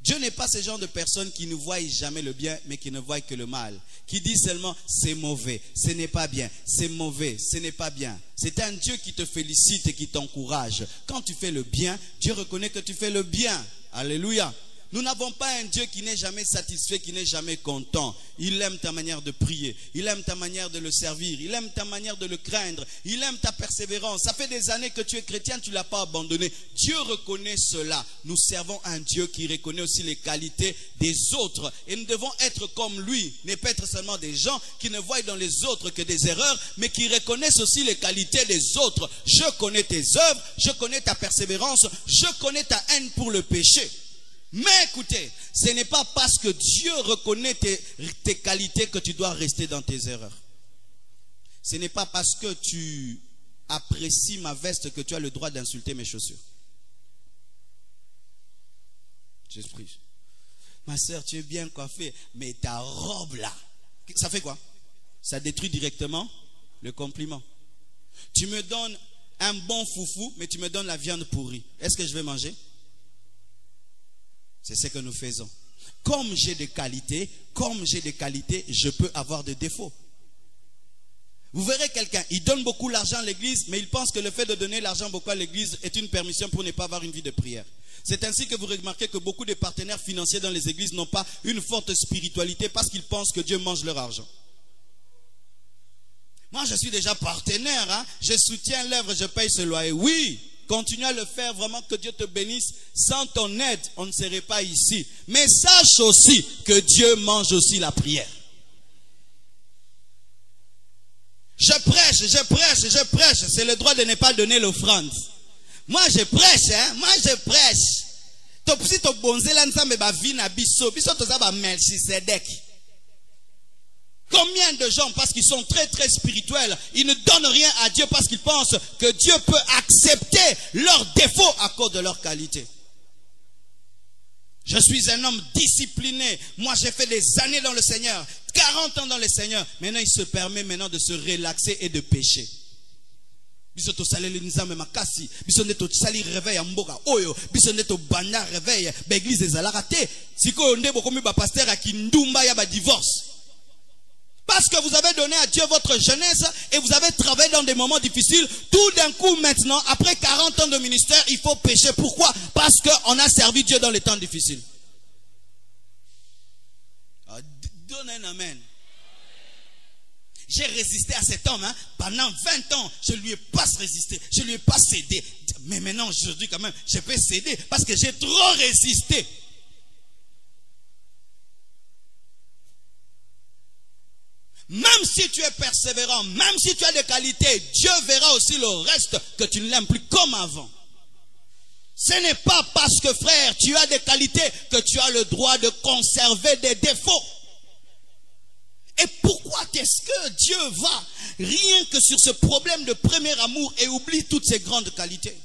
B: Dieu n'est pas ce genre de personne qui ne voit jamais le bien, mais qui ne voit que le mal. Qui dit seulement, c'est mauvais, ce n'est pas bien, c'est mauvais, ce n'est pas bien. C'est un Dieu qui te félicite et qui t'encourage. Quand tu fais le bien, Dieu reconnaît que tu fais le bien. Alléluia. Nous n'avons pas un Dieu qui n'est jamais satisfait, qui n'est jamais content. Il aime ta manière de prier. Il aime ta manière de le servir. Il aime ta manière de le craindre. Il aime ta persévérance. Ça fait des années que tu es chrétien, tu ne l'as pas abandonné. Dieu reconnaît cela. Nous servons un Dieu qui reconnaît aussi les qualités des autres. Et nous devons être comme lui. Ne pas être seulement des gens qui ne voient dans les autres que des erreurs, mais qui reconnaissent aussi les qualités des autres. Je connais tes œuvres, je connais ta persévérance, je connais ta haine pour le péché. Mais écoutez, ce n'est pas parce que Dieu reconnaît tes qualités que tu dois rester dans tes erreurs. Ce n'est pas parce que tu apprécies ma veste que tu as le droit d'insulter mes chaussures. J'explique. Ma soeur, tu es bien coiffée, mais ta robe là, ça fait quoi? Ça détruit directement le compliment. Tu me donnes un bon foufou, mais tu me donnes la viande pourrie. Est-ce que je vais manger? C'est ce que nous faisons. Comme j'ai des qualités, je peux avoir des défauts. Vous verrez quelqu'un, il donne beaucoup d'argent à l'église, mais il pense que le fait de donner l'argent beaucoup à l'église est une permission pour ne pas avoir une vie de prière. C'est ainsi que vous remarquez que beaucoup de partenaires financiers dans les églises n'ont pas une forte spiritualité parce qu'ils pensent que Dieu mange leur argent. Moi, je suis déjà partenaire, hein? Je soutiens l'œuvre, je paye ce loyer. Oui, continue à le faire, vraiment que Dieu te bénisse. Sans ton aide, on ne serait pas ici. Mais sache aussi que Dieu mange aussi la prière. Je prêche. C'est le droit de ne pas donner l'offrande. Moi, je prêche, hein? Moi, je prêche. Combien de gens, parce qu'ils sont très très spirituels, ils ne donnent rien à Dieu parce qu'ils pensent que Dieu peut accepter leurs défauts à cause de leur qualité. Je suis un homme discipliné. Moi, j'ai fait des années dans le Seigneur. 40 ans dans le Seigneur. Maintenant, il se permet maintenant de se relaxer et de pécher. Bisoto saleli nzambe makasi, bisoneto sali réveil mboka oyo, bisoneto banda réveil, ba église ezalaka te. Siko nde bokomi ba pasteur a kindumba ya ba divorce. Parce que vous avez donné à Dieu votre jeunesse et vous avez travaillé dans des moments difficiles, tout d'un coup maintenant, après 40 ans de ministère, il faut pécher. Pourquoi? Parce qu'on a servi Dieu dans les temps difficiles. Donne un amen. J'ai résisté à cet homme, hein, pendant 20 ans. Je ne lui ai pas résisté. Je ne lui ai pas cédé. Mais maintenant, aujourd'hui, quand même, je peux céder parce que j'ai trop résisté. Même si tu es persévérant, même si tu as des qualités, Dieu verra aussi le reste que tu ne l'aimes plus comme avant. Ce n'est pas parce que, frère, tu as des qualités que tu as le droit de conserver des défauts. Et pourquoi est-ce que Dieu va rien que sur ce problème de premier amour et oublie toutes ses grandes qualités?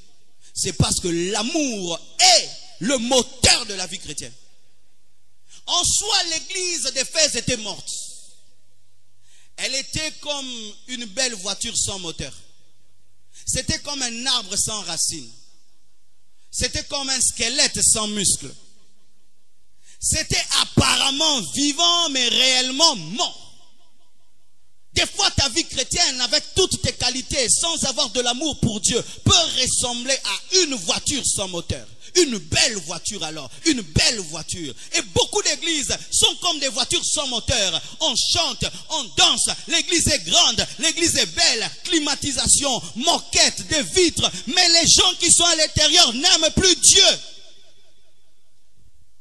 B: C'est parce que l'amour est le moteur de la vie chrétienne. En soi, l'église d'Éphèse était morte. Elle était comme une belle voiture sans moteur. C'était comme un arbre sans racines. C'était comme un squelette sans muscles. C'était apparemment vivant, mais réellement mort. Des fois, ta vie chrétienne, avec toutes tes qualités, sans avoir de l'amour pour Dieu, peut ressembler à une voiture sans moteur. Une belle voiture alors, une belle voiture. Et beaucoup d'églises sont comme des voitures sans moteur. On chante, on danse, l'église est grande, l'église est belle, climatisation, moquette, des vitres. Mais les gens qui sont à l'intérieur n'aiment plus Dieu.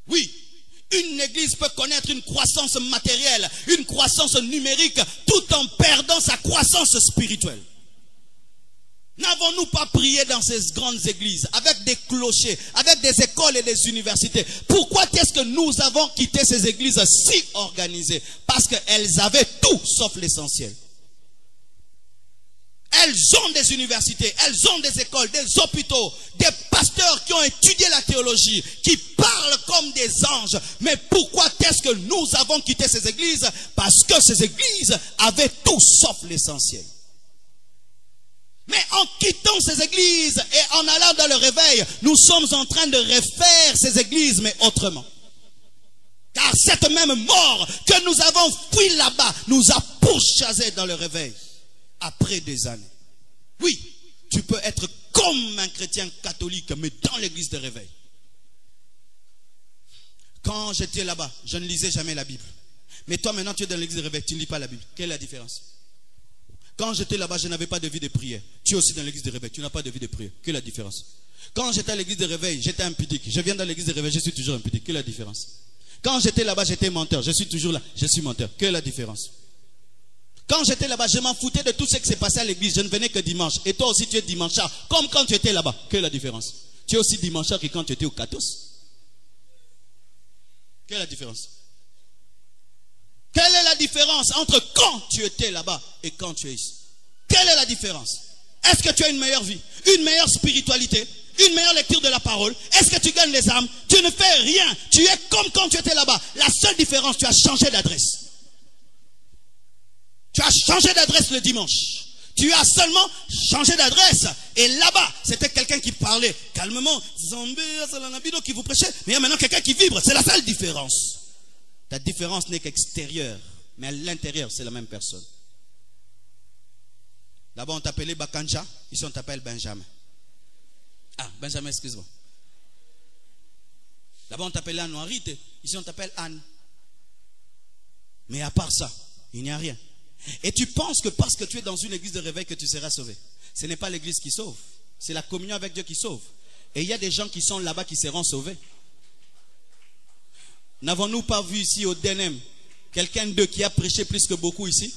B: Oui. Une église peut connaître une croissance matérielle, une croissance numérique, tout en perdant sa croissance spirituelle. N'avons-nous pas prié dans ces grandes églises, avec des clochers, avec des écoles et des universités? Pourquoi est-ce que nous avons quitté ces églises si organisées? Parce qu'elles avaient tout sauf l'essentiel. Elles ont des universités, elles ont des écoles, des hôpitaux, des pasteurs qui ont étudié la théologie, qui parlent comme des anges. Mais pourquoi est-ce que nous avons quitté ces églises? Parce que ces églises avaient tout sauf l'essentiel. Mais en quittant ces églises et en allant dans le réveil, nous sommes en train de refaire ces églises, mais autrement. Car cette même mort que nous avons fui là-bas nous a pourchassés dans le réveil. Après des années. Oui, tu peux être comme un chrétien catholique, mais dans l'église de réveil. Quand j'étais là-bas, je ne lisais jamais la Bible. Mais toi maintenant, tu es dans l'église de réveil, tu ne lis pas la Bible. Quelle est la différence? Quand j'étais là-bas, je n'avais pas de vie de prière. Tu es aussi dans l'église de réveil, tu n'as pas de vie de prière. Quelle est la différence? Quand j'étais à l'église de réveil, j'étais impudique. Je viens dans l'église de réveil, je suis toujours impudique. Quelle est la différence? Quand j'étais là-bas, j'étais menteur. Je suis toujours là, je suis menteur. Quelle est la différence? Quand j'étais là-bas, je m'en foutais de tout ce qui s'est passé à l'église. Je ne venais que dimanche. Et toi aussi, tu es dimanchard. Comme quand tu étais là-bas. Quelle est la différence? Tu es aussi dimanchard que quand tu étais au Catos. Quelle est la différence? Quelle est la différence entre quand tu étais là-bas et quand tu es ici? Quelle est la différence? Est-ce que tu as une meilleure vie, une meilleure spiritualité, une meilleure lecture de la parole? Est-ce que tu gagnes les âmes? Tu ne fais rien. Tu es comme quand tu étais là-bas. La seule différence, tu as changé d'adresse. Tu as changé d'adresse le dimanche. Tu as seulement changé d'adresse. Et là-bas, c'était quelqu'un qui parlait calmement. Qui vous prêchait. Mais il y a maintenant quelqu'un qui vibre. C'est la seule différence. Ta différence n'est qu'extérieure. Mais à l'intérieur, c'est la même personne. D'abord, on t'appelait Bakanja. Ici, on t'appelle Benjamin. Ah, Benjamin, excuse-moi. D'abord, on t'appelait Anouarite. Ici, on t'appelle Anne. Mais à part ça, il n'y a rien. Et tu penses que parce que tu es dans une église de réveil que tu seras sauvé. Ce n'est pas l'église qui sauve. C'est la communion avec Dieu qui sauve. Et il y a des gens qui sont là-bas qui seront sauvés. N'avons-nous pas vu ici au DNM quelqu'un d'eux qui a prêché plus que beaucoup ici?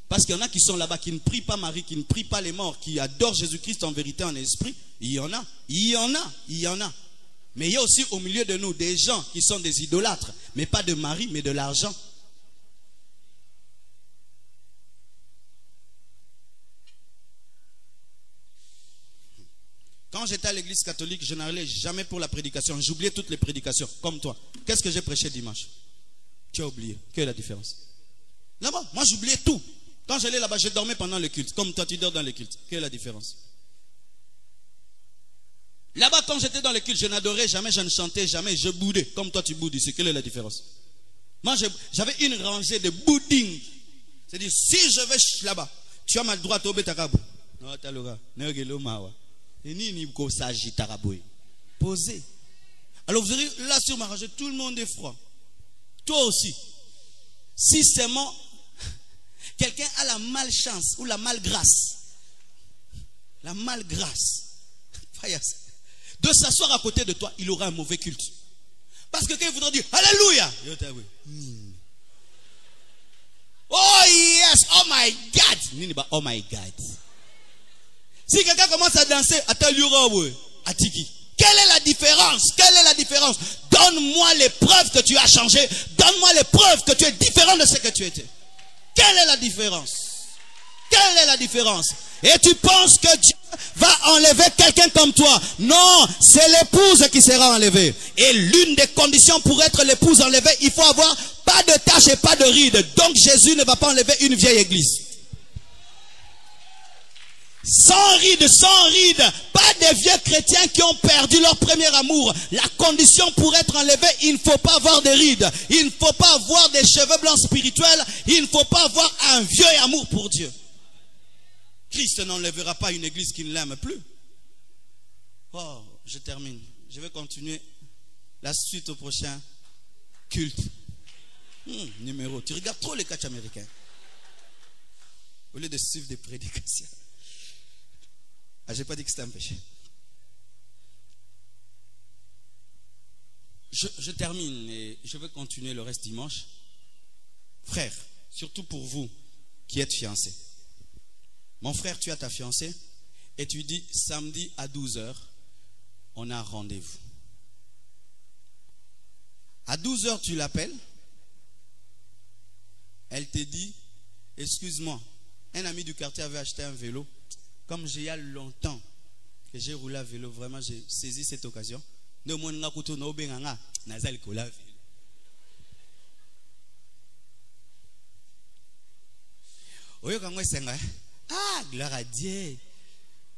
B: Parce qu'il y en a qui sont là-bas, qui ne prient pas Marie, qui ne prient pas les morts, qui adorent Jésus-Christ en vérité, en esprit. Il y en a, il y en a, il y en a. Mais il y a aussi au milieu de nous des gens qui sont des idolâtres, mais pas de Marie, mais de l'argent. Quand j'étais à l'église catholique, je n'allais jamais pour la prédication. J'oubliais toutes les prédications, comme toi. Qu'est-ce que j'ai prêché dimanche? Tu as oublié. Quelle est la différence? Là-bas, moi j'oubliais tout. Quand j'allais là-bas, je dormais pendant le culte. Comme toi, tu dors dans le culte. Quelle est la différence? Là-bas, quand j'étais dans le culte, je n'adorais jamais, je ne chantais jamais, je boudais. Comme toi, tu boudes ici. Quelle est la différence? Moi, j'avais une rangée de bouding. C'est-à-dire, si je vais là-bas, tu as mal droit au bétakabou. Non, tu as le gars. Posez. Alors vous verrez, là sur ma rangée, tout le monde est froid. Toi aussi. Si seulement quelqu'un a la malchance ou la malgrâce, de s'asseoir à côté de toi, il aura un mauvais culte. Parce que quand il voudra dire Alléluia, oh yes, oh my God, oh my God. Si quelqu'un commence à danser, Atiki. Quelle est la différence? Quelle est la différence? Donne-moi les preuves que tu as changé. Donne-moi les preuves que tu es différent de ce que tu étais. Quelle est la différence? Quelle est la différence? Et tu penses que Dieu va enlever quelqu'un comme toi? Non, c'est l'épouse qui sera enlevée. Et l'une des conditions pour être l'épouse enlevée, il faut avoir pas de taches et pas de rides. Donc Jésus ne va pas enlever une vieille église. Sans rides, pas des vieux chrétiens qui ont perdu leur premier amour. La condition pour être enlevé, il ne faut pas avoir de rides, il ne faut pas avoir des cheveux blancs spirituels, il ne faut pas avoir un vieux amour pour Dieu. Christ n'enlèvera pas une église qui ne l'aime plus. Oh, je termine. Je vais continuer la suite au prochain culte. Numéro. Tu regardes trop les catchs américains au lieu de suivre des prédications. Ah, j'ai pas dit que c'était un péché. Je termine et je vais continuer le reste dimanche. Frère, surtout pour vous qui êtes fiancés. Mon frère, tu as ta fiancée et tu dis samedi à 12h, on a un rendez-vous. À 12h, tu l'appelles. Elle te dit, excuse-moi, un ami du quartier avait acheté un vélo. Comme il y a longtemps que j'ai roulé à vélo, vraiment j'ai saisi cette occasion. Ah, gloire à Dieu.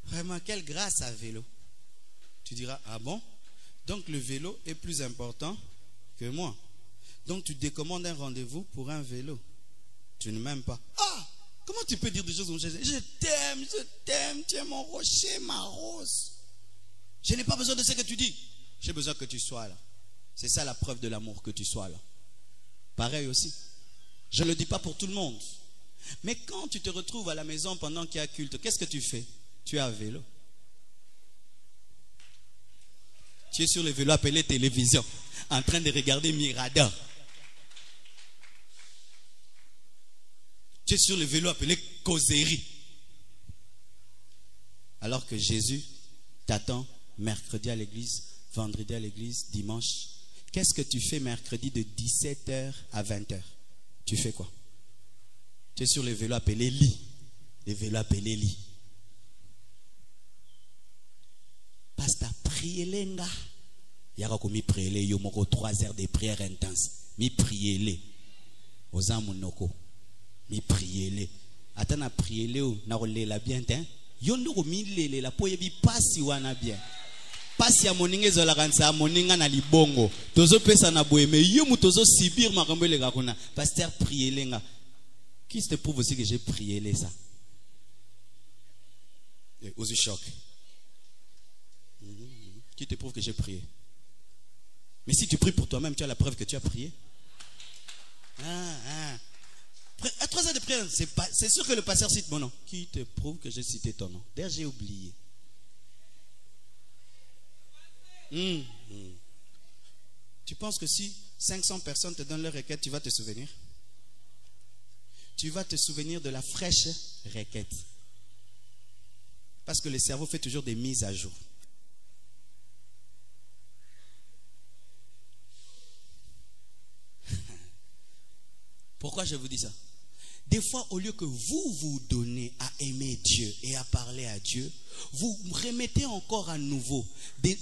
B: Vraiment, quelle grâce à vélo. Tu diras, ah bon? Donc le vélo est plus important que moi. Donc tu décommandes un rendez-vous pour un vélo. Tu ne m'aimes pas. Ah! Comment tu peux dire des choses comme ça? Je t'aime, tu es mon rocher, ma rose. Je n'ai pas besoin de ce que tu dis. J'ai besoin que tu sois là. C'est ça la preuve de l'amour, que tu sois là. Pareil aussi. Je ne le dis pas pour tout le monde. Mais quand tu te retrouves à la maison pendant qu'il y a culte, qu'est-ce que tu fais? Tu es à vélo. Tu es sur le vélo appelé télévision, en train de regarder Mirador. Tu es sur le vélo appelé causerie. Alors que Jésus t'attend mercredi à l'église, vendredi à l'église, dimanche. Qu'est-ce que tu fais mercredi de 17h à 20h? Tu fais quoi? Tu es sur le vélo appelé lit. Le vélo appelé lit. Pasteur, priez-les nga. Yaka ko mi priez-les yo moko 3 heures de prière intense. Mi priez-les. Oza monoko. Mi priez-les. Atana priez-les ou na ko lela bien tin. Yo ndoko mi lele la po yebi pasi wana bien. Pasi ya moninga ezola kanisa moninga na libongo. Tozo pesa na boyeme yo mu tozo sibir makambo le kakuna. Pasteur priez-les nga. Qui te prouve aussi que j'ai prié les ça? Aux choc. Qui te prouve que j'ai prié? Mais si tu pries pour toi-même, tu as la preuve que tu as prié. À 3 heures de prière, c'est sûr que le pasteur cite mon nom. Qui te prouve que j'ai cité ton nom? D'ailleurs, j'ai oublié. Tu penses que si 500 personnes te donnent leur requête, tu vas te souvenir? Tu vas te souvenir de la fraîche requête. Parce que le cerveau fait toujours des mises à jour. Pourquoi je vous dis ça? Des fois, au lieu que vous vous donnez à aimer Dieu et à parler à Dieu, vous remettez encore à nouveau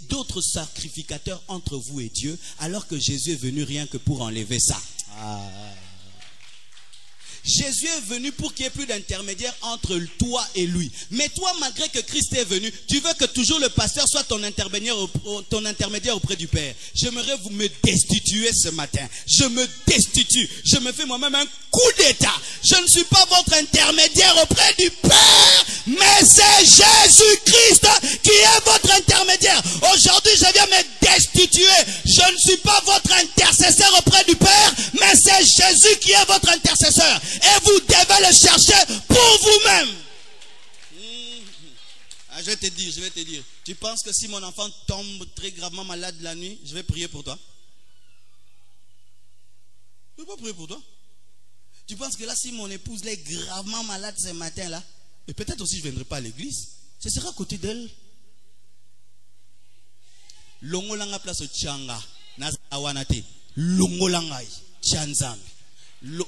B: d'autres sacrificateurs entre vous et Dieu, alors que Jésus est venu rien que pour enlever ça. Jésus est venu pour qu'il n'y ait plus d'intermédiaire entre toi et lui. Mais toi, malgré que Christ est venu, tu veux que toujours le pasteur soit ton intermédiaire auprès du Père. J'aimerais vous me destituer ce matin. Je me destitue. Je me fais moi-même un coup d'état. Je ne suis pas votre intermédiaire auprès du Père, mais c'est Jésus-Christ qui est votre intermédiaire. Aujourd'hui, je viens me destituer. Je ne suis pas votre intercesseur auprès du Père, mais c'est Jésus qui est votre intercesseur. Et vous devez le chercher pour vous-même. Je vais te dire. Tu penses que si mon enfant tombe très gravement malade la nuit, je vais prier pour toi? Je ne vais pas prier pour toi. Tu penses que là, si mon épouse est gravement malade ce matin-là, et peut-être aussi je ne viendrai pas à l'église, ce sera à côté d'elle. Longolanga place au Tchanga, Nazawanate, Longolangai, Tchanzambi.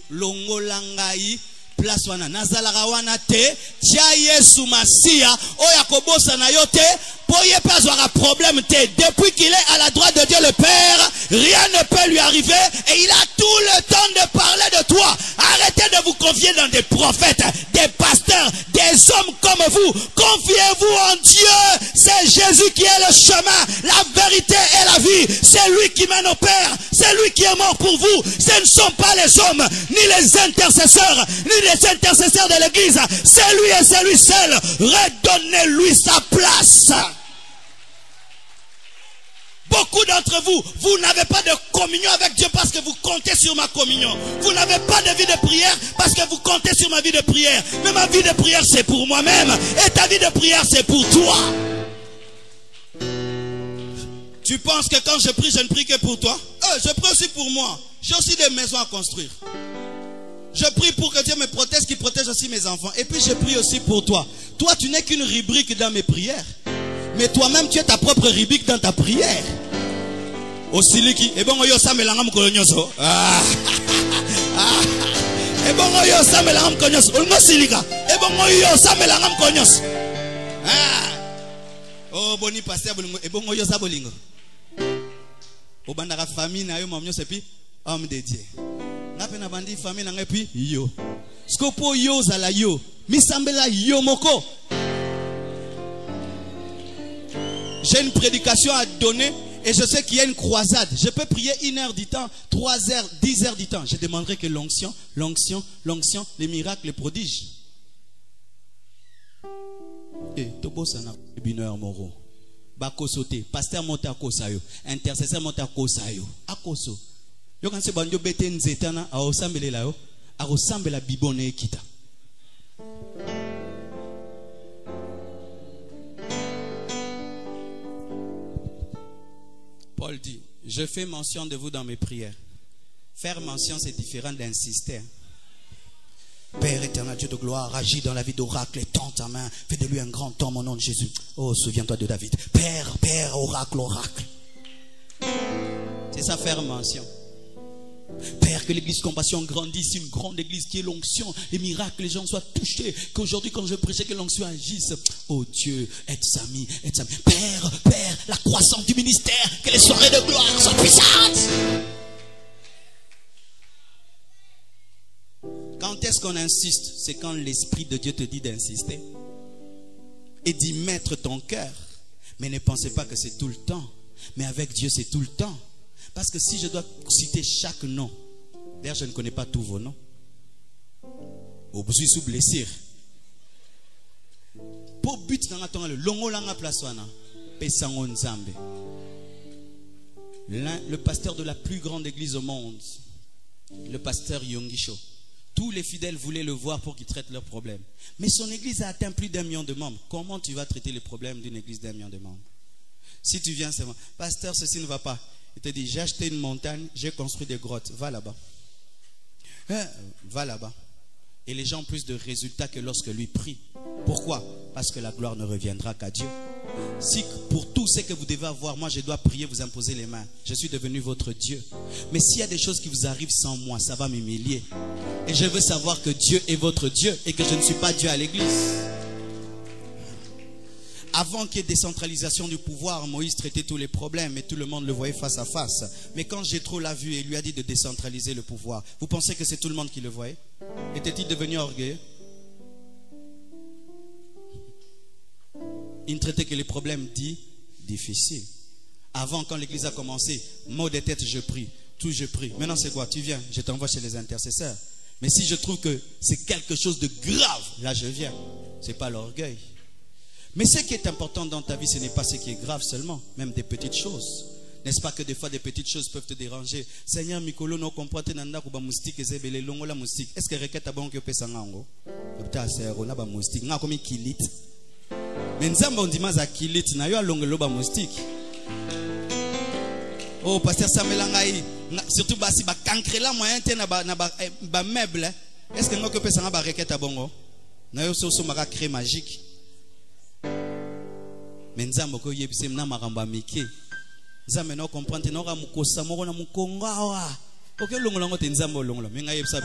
B: Longolangai place wana nazalaka wana te tia Yesu Masia oya kobosa na yo te po ye pas avoir problème te. Depuis qu'il est à la droite de Dieu le Père, rien ne peut lui arriver et il a tout le temps de parler de toi. Arrêtez de vous confier dans des prophètes, des pasteurs, des hommes comme vous. Confiez-vous en Dieu. C'est Jésus qui est le chemin, la vérité et la vie. C'est lui qui mène au Père. C'est lui qui est mort pour vous. Ce ne sont pas les hommes, ni les intercesseurs, ni les intercesseurs de l'église. C'est lui et c'est lui seul. Redonnez-lui sa place. Beaucoup d'entre vous, vous n'avez pas de communion avec Dieu parce que vous comptez sur ma communion. Vous n'avez pas de vie de prière parce que vous comptez sur ma vie de prière. Mais ma vie de prière, c'est pour moi-même. Et ta vie de prière, c'est pour toi. Tu penses que quand je prie, je ne prie que pour toi? Je prie aussi pour moi. J'ai aussi des maisons à construire. Je prie pour que Dieu me protège, qu'il protège aussi mes enfants. Et puis je prie aussi pour toi. Toi, tu n'es qu'une rubrique dans mes prières. Mais toi-même, tu es ta propre rubrique dans ta prière. Osiliki, et bon, yo samelangam kolonyoso. Et bon, yo samelangam kolonyoso. Olmosilika, et bon, yo samelangam kolonyoso. Oh, boni pasteur bolingo, et bon, yo sabolingo. Obandaka famille na yo mamnyo sepi homme de Dieu. Napena bandi famille na ngepi yo. Skopo yo zala yo, misambela yo moko. J'ai une prédication à donner et je sais qu'il y a une croisade. Je peux prier 1 heure du temps, 3 heures, 10 heures du temps. Je demanderai que l'onction, les miracles, les prodiges. Et Tobosana, bineur moro. Bakosote, pasteur monte à Kosayo, intercesseur monte à Kosayo. À Koso. Yo quand c'est bandio beten zetana a osambele la yo, a osambela bibone kita. Paul dit, je fais mention de vous dans mes prières. Faire mention, c'est différent d'insister. Père éternel, Dieu de gloire, agis dans la vie d'Oracle, tends ta main, fais de lui un grand homme au nom de Jésus. Oh, souviens-toi de David. Père, Oracle. C'est ça, faire mention. Père, que l'église Compassion grandisse, une grande église qui est l'onction, les miracles, les gens soient touchés, qu'aujourd'hui quand je prêchais, que l'onction agisse. Oh Dieu, aide Samy, aide Samy. Père, la croissance du ministère, que les soirées de gloire soient puissantes. Quand est-ce qu'on insiste? C'est quand l'Esprit de Dieu te dit d'insister et d'y mettre ton cœur. Mais ne pensez pas que c'est tout le temps. Mais avec Dieu, c'est tout le temps. Parce que si je dois citer chaque nom, d'ailleurs, je ne connais pas tous vos noms. Au besoin sous blessure. Pour but dans le longo langa plaswana, pesango nzambe. Le pasteur de la plus grande église au monde, le pasteur Yongisho. Tous les fidèles voulaient le voir pour qu'il traite leurs problèmes. Mais son église a atteint plus d'1 million de membres. Comment tu vas traiter les problèmes d'une église d'1 million de membres? Si tu viens seulement, pasteur, ceci ne va pas. Il te dit, j'ai acheté une montagne, j'ai construit des grottes. Va là-bas. Va là-bas. Et les gens ont plus de résultats que lorsque lui prie. Pourquoi? Parce que la gloire ne reviendra qu'à Dieu. Si pour tout ce que vous devez avoir, moi je dois prier, vous imposer les mains. Je suis devenu votre Dieu. Mais s'il y a des choses qui vous arrivent sans moi, ça va m'humilier. Et je veux savoir que Dieu est votre Dieu et que je ne suis pas Dieu à l'église. Avant qu'il y ait décentralisation du pouvoir, Moïse traitait tous les problèmes et tout le monde le voyait face à face. Mais quand Jéthro l'a vu et lui a dit de décentraliser le pouvoir, vous pensez que c'est tout le monde qui le voyait? Était-il devenu orgueilleux? Il ne traitait que les problèmes dits difficiles. Avant, quand l'église a commencé, mot de tête, je prie. Tout, je prie. Maintenant, c'est quoi? Tu viens, je t'envoie chez les intercesseurs. Mais si je trouve que c'est quelque chose de grave, là, je viens. Ce n'est pas l'orgueil. Mais ce qui est important dans ta vie, ce n'est pas ce qui est grave seulement, même des petites choses. N'est-ce pas que des fois des petites choses peuvent te déranger? Seigneur, Mikolo, no comprate nanda kuba moustique ezebele longo la moustique. Est-ce que requête bon que pesa ngango? Opta sero na ba moustique. Nga komi kilit. Mais nzamba ondima za kilit na yo alongelo ba moustique. Oh, pasteur Samuel ngai, surtout basi ba cancrela moyen te na ba meuble. Est-ce que nga ko pesa nga ba requête bongo? Na yo so maka crée magique. Mais nzambo ko yebise na maramba mike. Nzambe no comprendre no ka mukosa moko na mukonga wa. Oke longo longo te nzambo longo. Mais nga yebisa